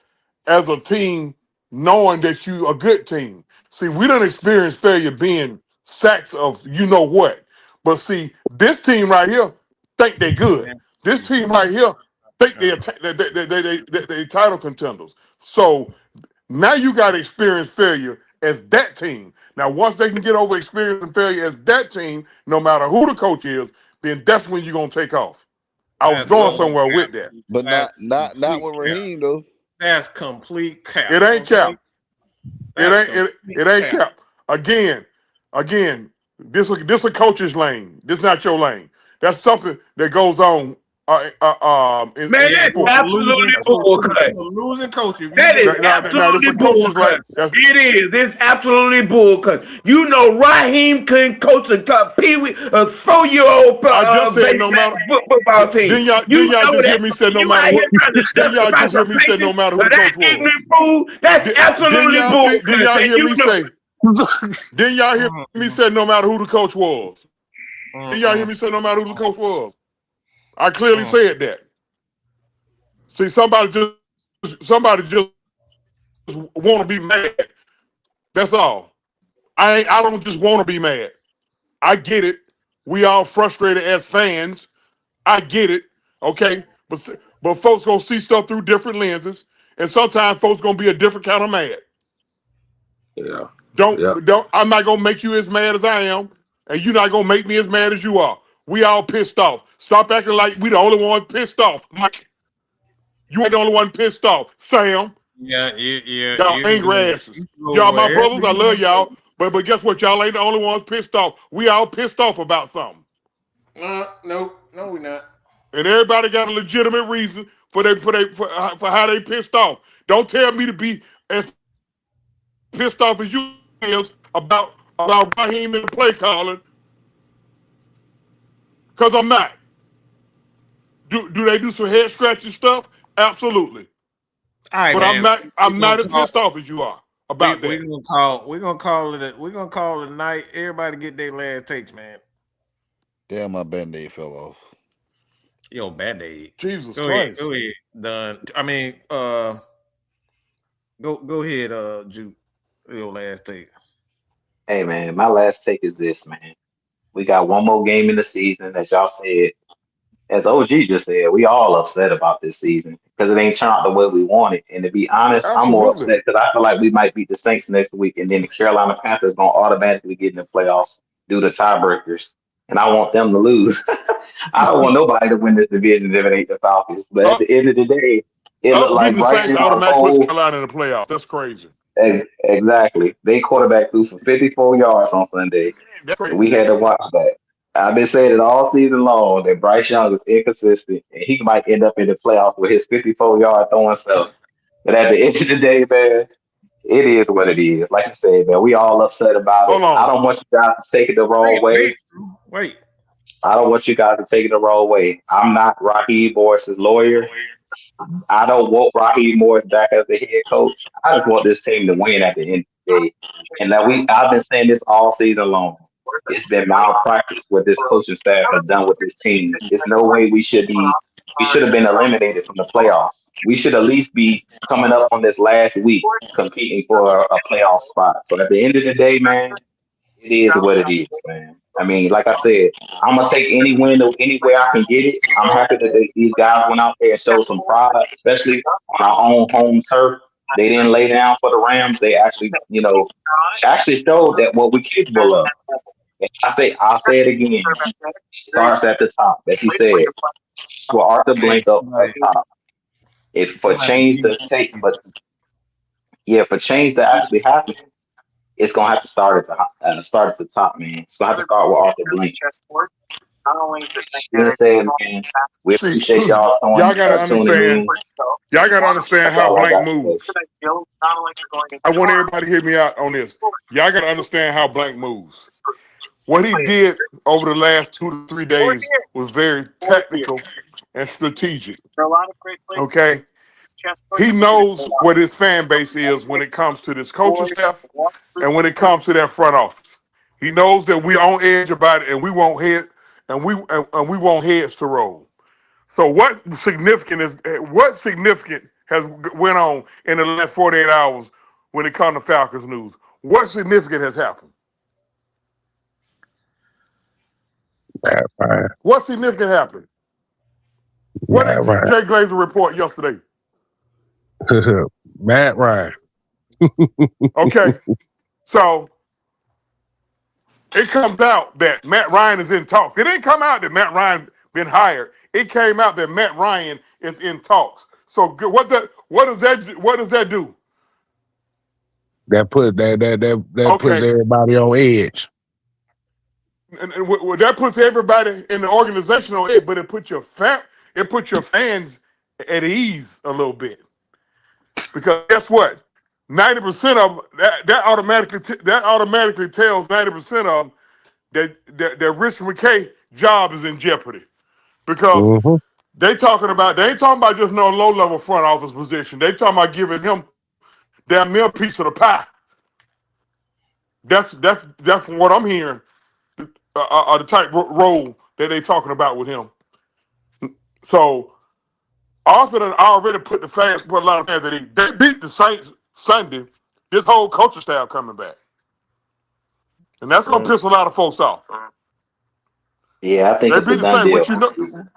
Speaker 4: as a team, knowing that you a good team. See, we don't experience failure being sacks of you know what. But see, this team right here think they good. This team right here think they title contenders. So now you got to experience failure as that team. Now, once they can get over experience and failure as that team, no matter who the coach is, then that's when you're gonna take off. I was going somewhere with that,
Speaker 5: but not with Raheem though.
Speaker 2: That's complete cap.
Speaker 4: It ain't cap. It ain't cap. Again. This a coach's lane. This not your lane. That's something that goes on.
Speaker 6: That's absolutely bullcut.
Speaker 2: Losing coaches.
Speaker 6: That is absolutely bullcut. It is. It's absolutely bullcut. You know, Raheem couldn't coach a 4-year-old football team.
Speaker 4: Didn't y'all just hear me say no matter what? Didn't y'all just hear me say no matter who the coach was?
Speaker 6: That's absolutely bullcut.
Speaker 4: Didn't y'all hear me say? Didn't y'all hear me say no matter who the coach was? Didn't y'all hear me say no matter who the coach was? I clearly said that. See, somebody just want to be mad. That's all. I don't just want to be mad. I get it. We all frustrated as fans. I get it. Okay, but folks gonna see stuff through different lenses, and sometimes folks gonna be a different kind of mad.
Speaker 1: Yeah.
Speaker 4: Don't. I'm not gonna make you as mad as I am, and you're not gonna make me as mad as you are. We all pissed off. Stop acting like we the only one pissed off, Mike. You ain't the only one pissed off, Sam.
Speaker 2: Yeah.
Speaker 4: Y'all angry asses. Y'all my brothers. I love y'all. But guess what? Y'all ain't the only ones pissed off. We all pissed off about something.
Speaker 2: No, we're not.
Speaker 4: And everybody got a legitimate reason for how they pissed off. Don't tell me to be as pissed off as you is about Raheem and the play calling, because I'm not. Do they do some head scratching stuff? Absolutely.
Speaker 2: All right,
Speaker 4: But
Speaker 2: man.
Speaker 4: I'm not as pissed off as you are about that.
Speaker 2: We're gonna call it a night. Everybody get their last takes, man.
Speaker 5: Damn, my Band-Aid fell off.
Speaker 2: Yo, Band-Aid.
Speaker 4: Jesus
Speaker 2: Go
Speaker 4: Christ.
Speaker 2: ahead. Done. I mean, go ahead, Juke. Your last take.
Speaker 3: Hey man, my last take is this, man. We got one more game in the season, as y'all said. As OG just said, we all upset about this season because it ain't turned out the way we wanted. And to be honest, I'm more
Speaker 4: Absolutely.
Speaker 3: upset because I feel like we might beat the Saints next week, and then the Carolina Panthers gonna automatically get in the playoffs due to tiebreakers, and I want them to lose. I don't want nobody to win this division if it ain't the Falcons. But at
Speaker 4: Uh,
Speaker 3: the end of the day, it
Speaker 4: us
Speaker 3: looked like
Speaker 4: beating the
Speaker 3: Bryce
Speaker 4: Saints
Speaker 3: Young's
Speaker 4: automatically puts
Speaker 3: whole
Speaker 4: Carolina in the playoffs. That's crazy.
Speaker 3: exactly. They quarterback threw for 54 yards on Sunday,
Speaker 4: That's
Speaker 3: and
Speaker 4: crazy.
Speaker 3: we had to watch that. I've been saying it all season long that Bryce Young is inconsistent, and he might end up in the playoffs with his 54-yard throwing self. But at the end of the day, man, it is what it is. Like I said, man, we all upset about it.
Speaker 4: Hold
Speaker 3: I
Speaker 4: on.
Speaker 3: don't want you guys to take it the wrong way.
Speaker 2: Wait.
Speaker 3: I don't want you guys to take it the wrong way. I'm not Raheem Morris's lawyer. I don't want Raheem Morris back as the head coach. I just want this team to win at the end of the day. And that I've been saying this all season long. It's been malpractice what this coaching staff has done with this team. There's no way we should have been eliminated from the playoffs. We should at least be coming up on this last week competing for a playoff spot. So at the end of the day, man, it is what it is, man. I mean, like I said, I'm gonna take any win any way I can get it. I'm happy that these guys went out there and showed some pride, especially on our own home turf. They didn't lay down for the Rams. They actually, actually showed that what we're capable of. And I'll say it again. It starts at the top, as he said. For Arthur
Speaker 2: Hey,
Speaker 3: Blank up at top. If for change to take, but yeah, for change to actually happen, it's gonna have to start at the top, man. It's gonna have to start with Arthur Blank. Being said, man, we
Speaker 4: See,
Speaker 3: appreciate y'all
Speaker 4: y'all gotta
Speaker 3: tuning
Speaker 4: understand.
Speaker 3: in.
Speaker 4: Y'all gotta understand
Speaker 3: That's
Speaker 4: how
Speaker 3: all I
Speaker 4: Blank
Speaker 3: got to say.
Speaker 4: moves. I want everybody to hear me out on this. Y'all gotta understand how Blank moves. What he did over the last 2 to 3 days was very tactical and strategic. Okay? He knows what his fan base is when it comes to this coaching staff and when it comes to that front office. He knows that we on edge about it and we want head and we want heads to roll. So what significant has went on in the last 48 hours when it comes to Falcons news? What significant has happened?
Speaker 1: Matt Ryan.
Speaker 4: What significant happened? What did Jay Glazer report yesterday?
Speaker 1: Matt Ryan.
Speaker 4: Okay. So it comes out that Matt Ryan is in talks. It didn't come out that Matt Ryan been hired. It came out that Matt Ryan is in talks. So what does that do?
Speaker 1: That puts everybody on edge.
Speaker 4: And that puts everybody in the organization on edge, but it puts your fans at ease a little bit. Because guess what? 90% of that automatically tells 90% of them that Rich McKay job is in jeopardy. Because they ain't talking about just no low level front office position. They talking about giving him damn near a piece of the pie. That's from what I'm hearing. The type role that they talking about with him. So Arthur already put a lot of fans that they beat the Saints Sunday. This whole coaching staff coming back, and that's gonna piss a lot of folks off.
Speaker 3: Yeah, I think
Speaker 4: They
Speaker 3: it's a
Speaker 4: beat the
Speaker 3: done
Speaker 4: Saints,
Speaker 3: deal
Speaker 4: which
Speaker 3: for the season.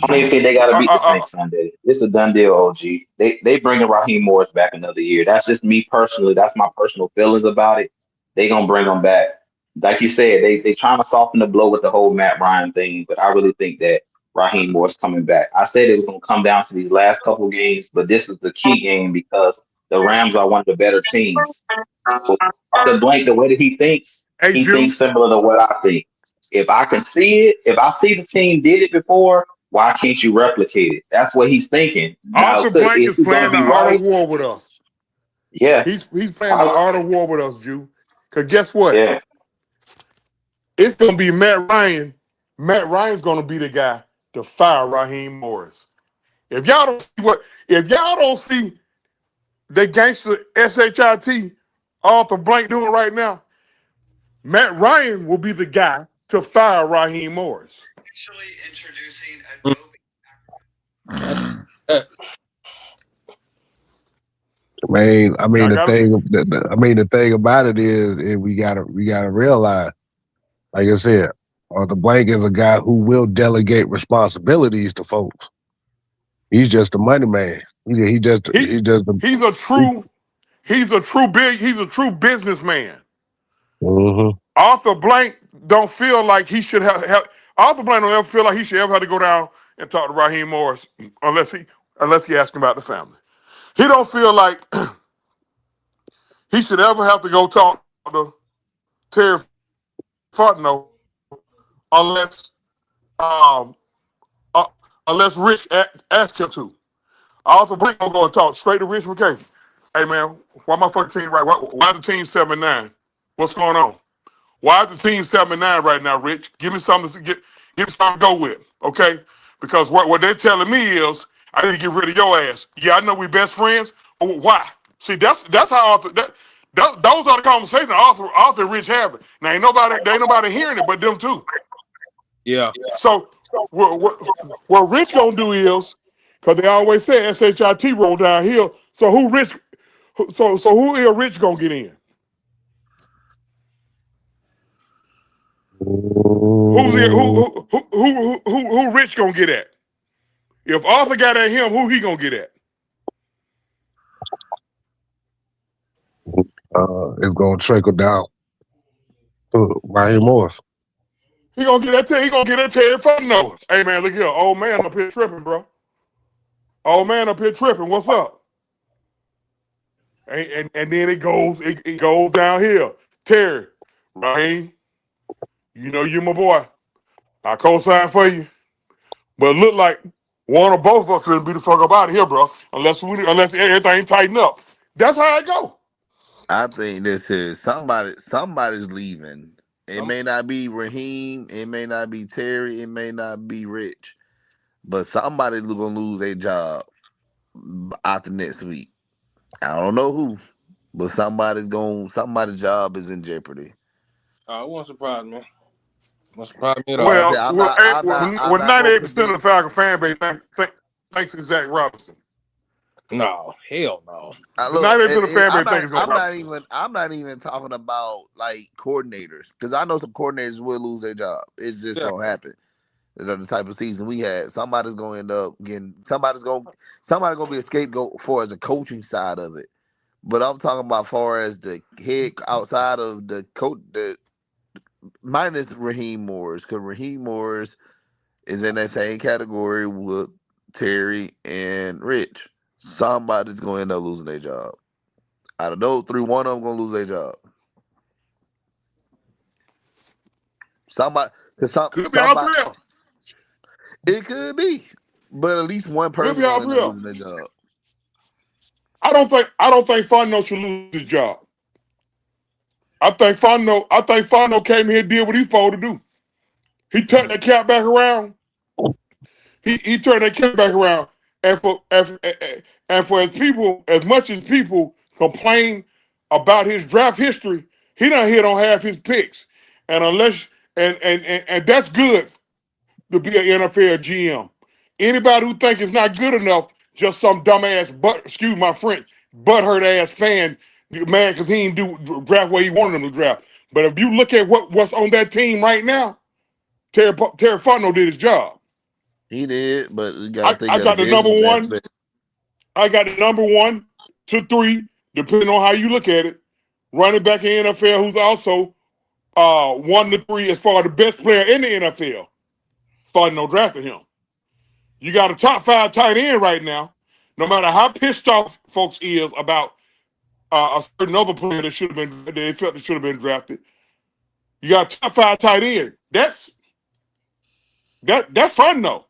Speaker 3: I don't even think they got to
Speaker 4: Uh,
Speaker 3: beat the
Speaker 4: uh, uh,
Speaker 3: Saints Sunday. It's a done deal, OG. They bringing Raheem Morris back another year. That's just me personally. That's my personal feelings about it. They gonna bring him back. Like you said, they trying to soften the blow with the whole Matt Ryan thing, but I really think that Raheem Morris coming back. I said it was gonna come down to these last couple games, but this is the key game because the Rams are one of the better teams. Arthur Blank, the way that
Speaker 4: hey,
Speaker 3: he
Speaker 4: Jew.
Speaker 3: thinks similar to what I think. If I can see it, if I see the team did it before, why can't you replicate it? That's what he's thinking. Now,
Speaker 4: Arthur Blank
Speaker 3: is
Speaker 4: is
Speaker 3: he going to
Speaker 4: playing the
Speaker 3: be
Speaker 4: art of
Speaker 3: right?
Speaker 4: war with us.
Speaker 3: Yeah.
Speaker 4: He's playing the art of war with us, Jew. Because guess what?
Speaker 3: Yeah.
Speaker 4: It's going to be Matt Ryan. Matt Ryan's going to be the guy to fire Raheem Morris. If y'all don't see the gangster SHIT Arthur Blank doing right now, Matt Ryan will be the guy to fire Raheem Morris.
Speaker 7: Actually introducing
Speaker 1: I mean
Speaker 4: Y'all
Speaker 1: the
Speaker 4: gotta
Speaker 1: thing.
Speaker 4: see.
Speaker 1: The thing about it is we gotta realize, like I said, Arthur Blank is a guy who will delegate responsibilities to folks. He's just a money man. He's
Speaker 4: a true businessman.
Speaker 1: Mm-hmm.
Speaker 4: Arthur Blank don't feel like he should have Arthur Blank don't ever feel like he should ever have to go down and talk to Raheem Morris unless he asks him about the family. He don't feel like he should ever have to go talk to Terry Fontenot unless um unless Rich asks him to. Arthur Blank gonna go and talk straight to Rich McKay. Hey man, why my fucking team right? Why the team 7-9? What's going on? Why is the team 7-9 right now, Rich? Give me something to give me something to go with, okay? Because what they're telling me is I need to get rid of your ass. Yeah, I know we best friends. But why? See, that's how Arthur. Those are the conversations Arthur and Rich having. Now ain't nobody hearing it but them two.
Speaker 8: Yeah.
Speaker 4: So what Rich gonna do is, because they always say SHIT roll downhill. So who Rich? So who is Rich gonna get in? Who Rich gonna get at? If Arthur got at him, who he gonna get at?
Speaker 1: It's gonna trickle down to Raheem Morris.
Speaker 4: He gonna get that Terry Fontenot. Hey man, look here, old man up here tripping, bro. Old man up here tripping. What's up? And then it goes downhill. Terry, Raheem, you know you my boy. I co-sign for you, but look like one or both of us will be the fuck up out of here, bro. Unless everything tighten up. That's how it go.
Speaker 5: I think this is somebody's leaving. It may not be Raheem, it may not be Terry, it may not be Rich, but somebody's gonna lose their job after next week. I don't know who, but somebody's job is in jeopardy.
Speaker 8: It won't surprise me. Won't surprise me at all.
Speaker 5: Like I said, I'm not gonna
Speaker 4: 98% of
Speaker 5: predict.
Speaker 4: the Falcon fan base thinks it's Zach Robinson.
Speaker 8: No, hell no.
Speaker 5: Look,
Speaker 4: 98% of the fan base thinks it's
Speaker 5: I'm not
Speaker 4: Robinson.
Speaker 5: I'm not even talking about like coordinators because I know some coordinators will lose their job. It's just gonna happen. The type of season we had, somebody's gonna end up getting somebody's gonna be a scapegoat for as a coaching side of it. But I'm talking about far as the head outside of the coach, the minus Raheem Morris, because Raheem Morris is in that same category with Terry and Rich. Somebody's gonna end up losing their job. Out of those three, one of them gonna lose their job. Somebody,
Speaker 4: Could be all three of them.
Speaker 5: it could be, but at least one person gonna end up losing their job.
Speaker 4: I don't think Fontenot should lose his job. I think Fontenot came here and did what he's supposed to do. He turned that cap back around. He turned that cap back around. And for as much as people complain about his draft history, he done hit on half his picks. And and that's good to be an NFL GM. Anybody who think it's not good enough, just some dumbass excuse my French, butthurt ass fan, man, because he didn't do draft where he wanted him to draft. But if you look at what's on that team right now, Terry Fontenot did his job.
Speaker 5: He did, but you got to think
Speaker 4: I
Speaker 5: of the
Speaker 4: got the number
Speaker 5: business
Speaker 4: one.
Speaker 5: aspect.
Speaker 4: I got the number 1 to 3, depending on how you look at it. Running back in the NFL who's also 1 to 3 as far as the best player in the NFL. Starting no drafting him. You got a top 5 tight end right now. No matter how pissed off folks is about a certain other player that should have been that they felt that should have been drafted. You got a top 5 tight end. That's fun though.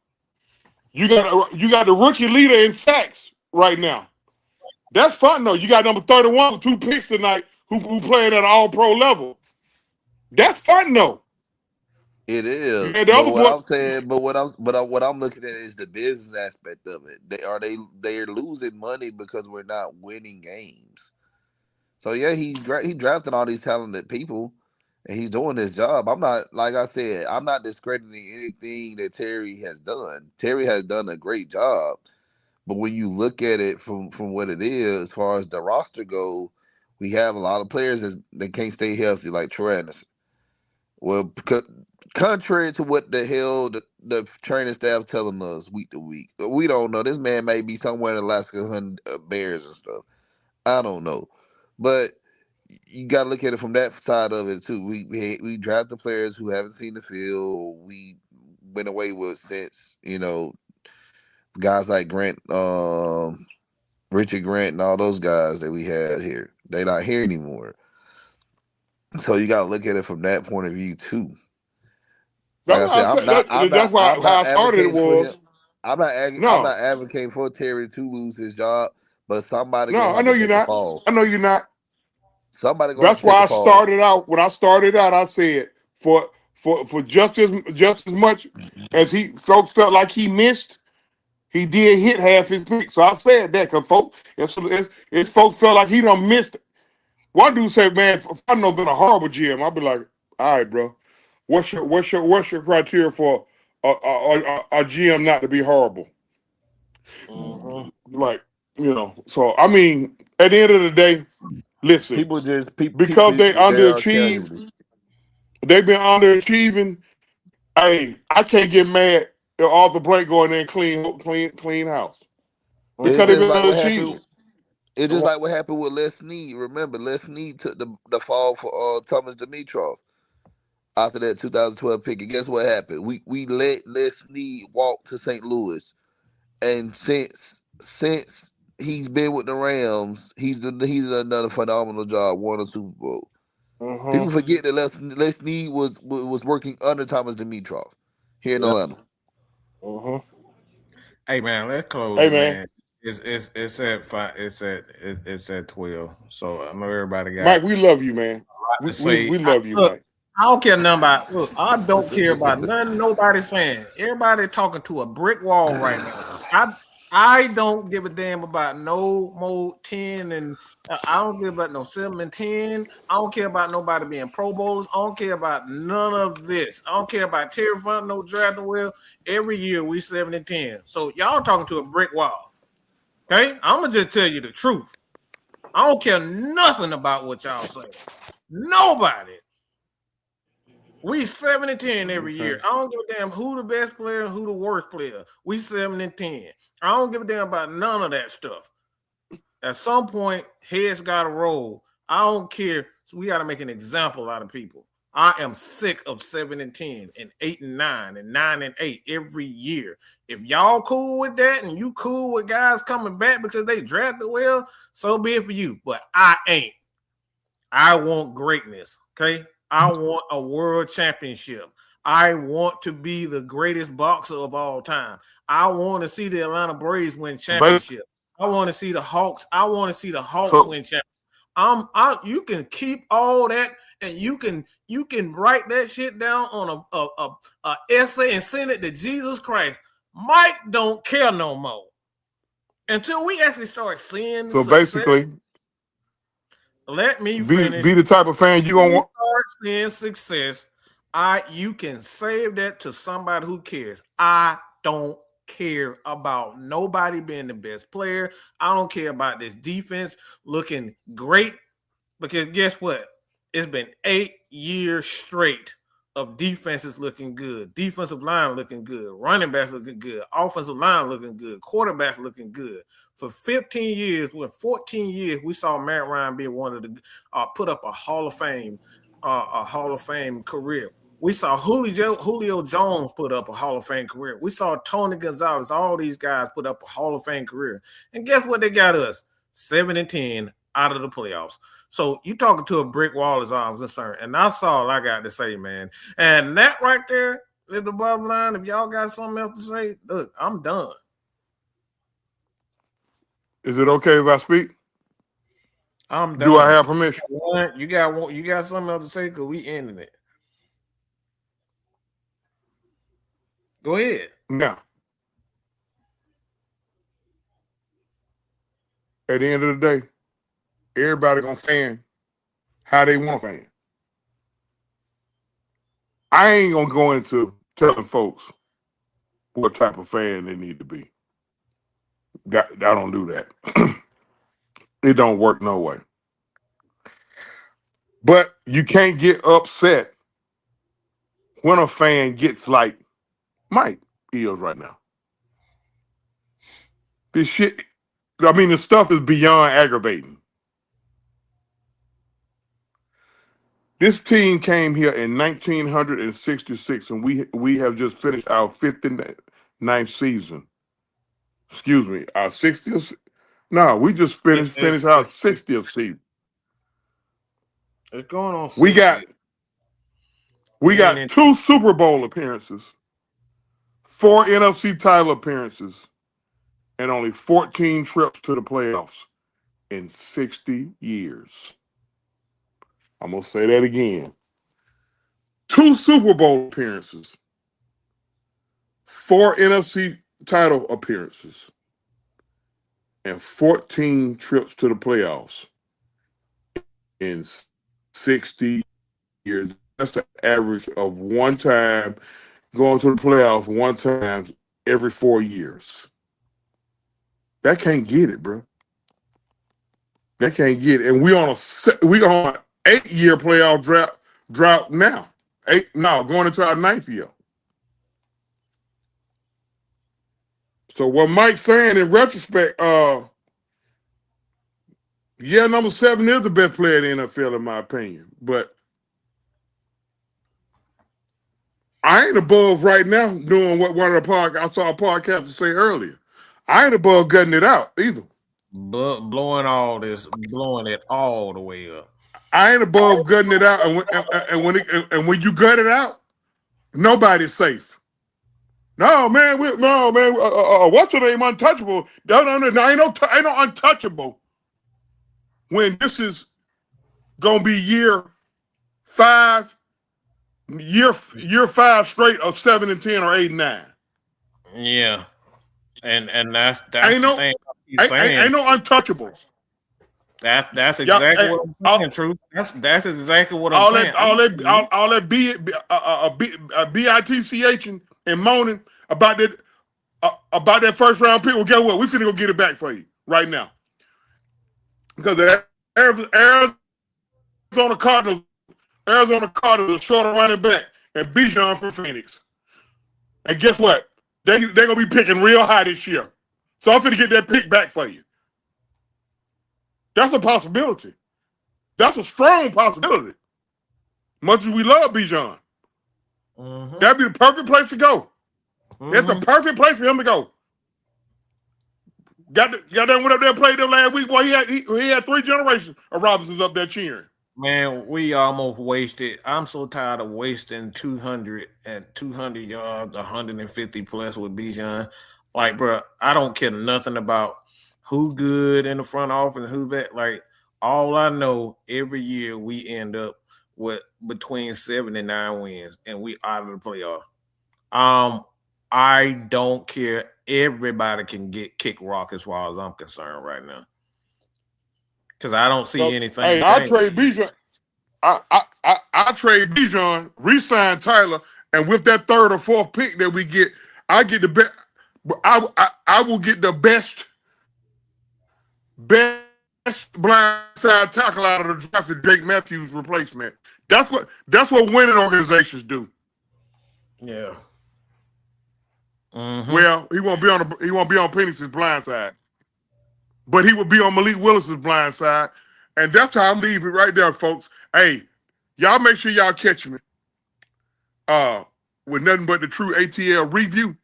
Speaker 4: You got the rookie leader in sacks right now. That's fun though. You got number 31 with 2 picks tonight who playing at an all-pro level. That's fun though.
Speaker 5: It is,
Speaker 4: And the
Speaker 5: but
Speaker 4: other
Speaker 5: what
Speaker 4: boy,
Speaker 5: I'm saying, what I'm looking at is the business aspect of it. They're losing money because we're not winning games. So yeah, he drafted all these talented people, and he's doing his job. I'm not, like I said, I'm not discrediting anything that Terry has done. Terry has done a great job, but when you look at it from what it is, as far as the roster goes, we have a lot of players that can't stay healthy, like Troy Anderson. Well, contrary to what the hell the training staff telling us week to week, we don't know. This man may be somewhere in Alaska hunting bears and stuff. I don't know, but you got to look at it from that side of it too. We draft the players who haven't seen the field. We went away with since guys like Grant, Richard Grant, and all those guys that we had here. They're not here anymore. So you got to look at it from that point of view too. Like I said,
Speaker 4: that's why
Speaker 5: I'm
Speaker 4: how
Speaker 5: not
Speaker 4: I started it
Speaker 5: advocating for him.
Speaker 4: was
Speaker 5: I'm
Speaker 4: no,
Speaker 5: not advocating for Terry to lose his job, but somebody
Speaker 4: no.
Speaker 5: gonna
Speaker 4: I
Speaker 5: have
Speaker 4: know
Speaker 5: to
Speaker 4: you're
Speaker 5: take a
Speaker 4: not.
Speaker 5: fall.
Speaker 4: I know you're not.
Speaker 5: Somebody gonna have
Speaker 4: That's
Speaker 5: to take
Speaker 4: why
Speaker 5: a
Speaker 4: I
Speaker 5: fall.
Speaker 4: started out. When I started out, I said for just as much as he folks felt like he missed, he did hit half his pick. So I said that because folks, it's folks felt like he done missed. One dude said, "Man, Fano been a horrible GM." I'll be like, "All right, bro. What's your criteria for a GM not to be horrible?" Like, So I mean, at the end of the day, listen, because they
Speaker 5: There are
Speaker 4: underachieved,
Speaker 5: casualties.
Speaker 4: they've been underachieving. Hey, I can't get mad at Arthur Blank going in and clean house
Speaker 5: It's
Speaker 4: because they've
Speaker 5: just
Speaker 4: been
Speaker 5: like what happened.
Speaker 4: underachieving.
Speaker 5: It's just like what happened with Les Snead. Remember, Les Snead took the fall for Thomas Dimitrov after that 2012 pick. And guess what happened? We let Les Snead walk to St. Louis, and since he's been with the Rams, he's done another phenomenal job, won a Super Bowl. People forget that Les Snead was working under Thomas Dimitrov here in Atlanta.
Speaker 2: Hey man, let's close
Speaker 4: Hey
Speaker 2: it,
Speaker 4: man,
Speaker 2: man. It's at 5. It's at 12. So I know everybody got
Speaker 4: Mike, we love you, man.
Speaker 2: to
Speaker 4: We we,
Speaker 2: say.
Speaker 4: we love you,
Speaker 2: Look,
Speaker 4: Mike.
Speaker 2: I don't care nothing about. Look, I don't care about nothing nobody's saying. Everybody talking to a brick wall right now. I don't give a damn about no more 10 and I don't give about no 7 and 10. I don't care about nobody being Pro Bowlers. I don't care about none of this. I don't care about Terry Funk, no drafting well. Every year we 7 and 10. So y'all talking to a brick wall. Okay? I'm gonna just tell you the truth. I don't care nothing about what y'all say. Nobody. We 7 and 10 every year. I don't give a damn who the best player and who the worst player. We 7 and 10. I don't give a damn about none of that stuff. At some point, heads got to roll. I don't care. So we got to make an example out of people. I am sick of 7 and 10 and 8 and 9 and 9 and 8 every year. If y'all cool with that and you cool with guys coming back because they drafted well, so be it for you. But I ain't. I want greatness. Okay. I want a world championship. I want to be the greatest boxer of all time. I want to see the Atlanta Braves win championship. I want to see the Hawks. I want to see the Hawks win championship. You can keep all that and you can write that shit down on a essay and send it to Jesus Christ. Mike don't care no more. Until we actually start seeing
Speaker 4: So
Speaker 2: success.
Speaker 4: basically,
Speaker 2: Let me finish.
Speaker 4: Be the type of fan you gonna want.
Speaker 2: Start seeing success. You can save that to somebody who cares. I don't care about nobody being the best player. I don't care about this defense looking great because guess what? It's been 8 years straight of defenses looking good, defensive line looking good, running backs looking good, offensive line looking good, quarterbacks looking good. For 15 years, 14 years, we saw Matt Ryan be one of the put up a Hall of Fame career. We saw Julio Jones put up a Hall of Fame career. We saw Tony Gonzalez, all these guys put up a Hall of Fame career. And guess what they got us? 7-10 out of the playoffs. So you talking to a brick wall as I'm concerned. And that's all I got to say, man. And that right there is the bottom line. If y'all got something else to say, look, I'm done.
Speaker 4: Is it okay if I speak?
Speaker 2: I'm done.
Speaker 4: Do I have permission?
Speaker 2: You got something else to say? Because we ending it. Go ahead.
Speaker 4: Now, at the end of the day, everybody gonna fan how they want to fan. I ain't gonna go into telling folks what type of fan they need to be. I don't do that. It don't work no way. But you can't get upset when a fan gets like Mike is right now. This shit, I mean, the stuff is beyond aggravating. This team came here in 1966, and we have just finished our 59th season. Excuse me, our 60th. No, we just finished our 60th season.
Speaker 2: It's going on.
Speaker 4: We got 2 Super Bowl appearances, 4 NFC title appearances, and only 14 trips to the playoffs in 60 years. I'm going to say that again. 2 Super Bowl appearances, 4 NFC title appearances, and 14 trips to the playoffs in 60 years. That's an average of one time going to the playoffs, one time every 4 years. That can't get it, bro. That can't get it. And we on an 8-year playoff drought now. Going into our 9th year. So what Mike's saying in retrospect, number 7 is the best player in the NFL in my opinion. But I ain't above right now doing what one of the podcasts I saw a podcast say earlier. I ain't above gutting it out either.
Speaker 2: Blowing it all the way up.
Speaker 4: I ain't above gutting it out, and when you gut it out, nobody's safe. No man, what's her name? Untouchable. No, ain't no untouchable. When this is gonna be year 5 straight of 7-10 or 8-9.
Speaker 2: Yeah, and that's
Speaker 4: ain't
Speaker 2: the thing.
Speaker 4: Ain't no untouchables.
Speaker 2: That's exactly what I'm saying. Truth. That's exactly what I'm saying.
Speaker 4: All that bitch and moaning about that first round pick. Well, guess what? We finna go get it back for you right now. Because the Arizona Cardinals are short of running back and Bijan from Phoenix. And guess what? They're gonna be picking real high this year. So I'm finna get that pick back for you. That's a possibility. That's a strong possibility. Much as we love Bijan. Mm-hmm. That'd be the perfect place to go. Mm-hmm. That's the perfect place for him to go. Got that went up there and played them last week. Boy, he had 3 generations of Robinsons up there cheering.
Speaker 2: Man, we almost wasted. I'm so tired of wasting 200 yards, 150 plus with Bijan. Like, bro, I don't care nothing about who good in the front office and who bad. Like, all I know, every year we end up with between 7 and 9 wins, and we out of the playoff. I don't care. Everybody can kick rock as far as I'm concerned right now. Because I don't see anything.
Speaker 4: Hey, I trade Bijan. I trade Bijan, re-sign Tyler, and with that 3rd or 4th pick that we get, I get the best. I will get the best blindside tackle out of the draft, Jake Matthews' replacement. That's what winning organizations do.
Speaker 2: Yeah. Mm-hmm.
Speaker 4: Well, he won't be on Penix's blind side, but he will be on Malik Willis's blind side, and that's how I'm leaving it right there, folks. Hey, y'all make sure y'all catch me. With nothing but the true ATL review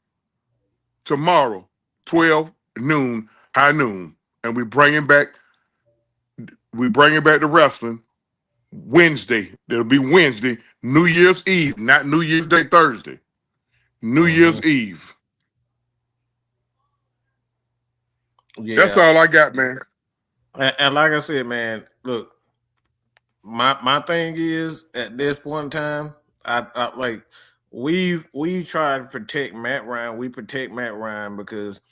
Speaker 4: tomorrow, 12 noon, high noon, and we bringing back the wrestling Wednesday. It'll be Wednesday, New Year's Eve, not New Year's Day, Thursday. New Year's Eve.
Speaker 2: Yeah.
Speaker 4: That's all I got, man.
Speaker 2: And like I said, man, look, my thing is at this point in time, I like we try to protect Matt Ryan. We protect Matt Ryan because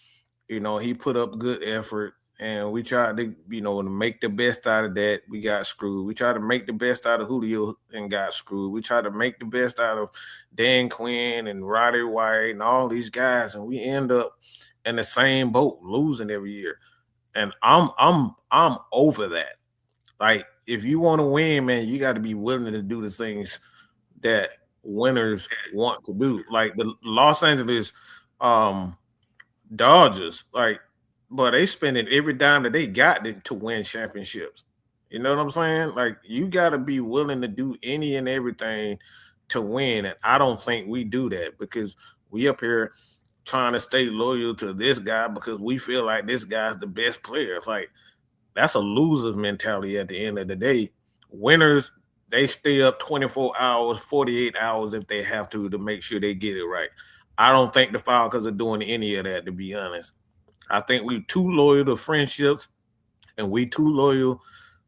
Speaker 2: he put up good effort, and we tried to to make the best out of that. We got screwed. We tried to make the best out of Julio and got screwed. We tried to make the best out of Dan Quinn and Roddy White and all these guys, and we end up in the same boat, losing every year. And I'm over that. Like, if you want to win, man, you got to be willing to do the things that winners want to do. Like the Los Angeles Dodgers, but they spending every dime that they got to win championships. You know what I'm saying? Like, you got to be willing to do any and everything to win. And I don't think we do that because we up here trying to stay loyal to this guy because we feel like this guy's the best player. Like, that's a loser mentality at the end of the day. Winners, they stay up 24 hours, 48 hours if they have to make sure they get it right. I don't think the Falcons are doing any of that, to be honest. I think we're too loyal to friendships and we too loyal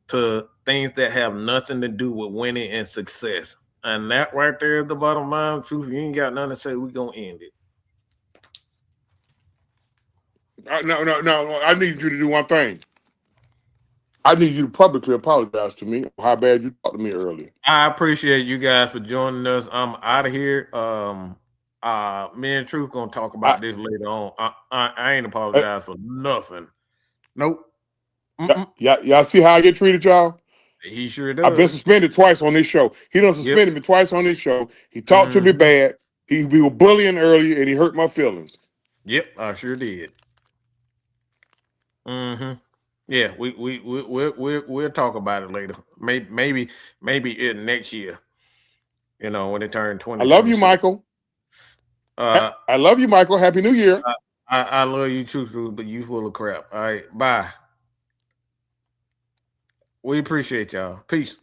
Speaker 2: to things that have nothing to do with winning and success. And that right there is the bottom line. Truth, you ain't got nothing to say, we're going to end it.
Speaker 4: No. I need you to do one thing. I need you to publicly apologize to me for how bad you talked to me earlier.
Speaker 2: I appreciate you guys for joining us. I'm out of here. Me and Truth gonna talk about this later on. I ain't apologize for nothing. Nope.
Speaker 4: Y'all see how I get treated, y'all?
Speaker 2: He sure does.
Speaker 4: I've been suspended twice on this show. He done suspended me twice on this show. He talked to me bad. We were bullying earlier, and he hurt my feelings.
Speaker 2: Yep, I sure did. Yeah, we'll talk about it later. Maybe next year. When it turned 20.
Speaker 4: I love you, Michael. I love you, Michael. Happy New Year.
Speaker 2: I love you too, but you full of crap. All right, bye. We appreciate y'all. Peace.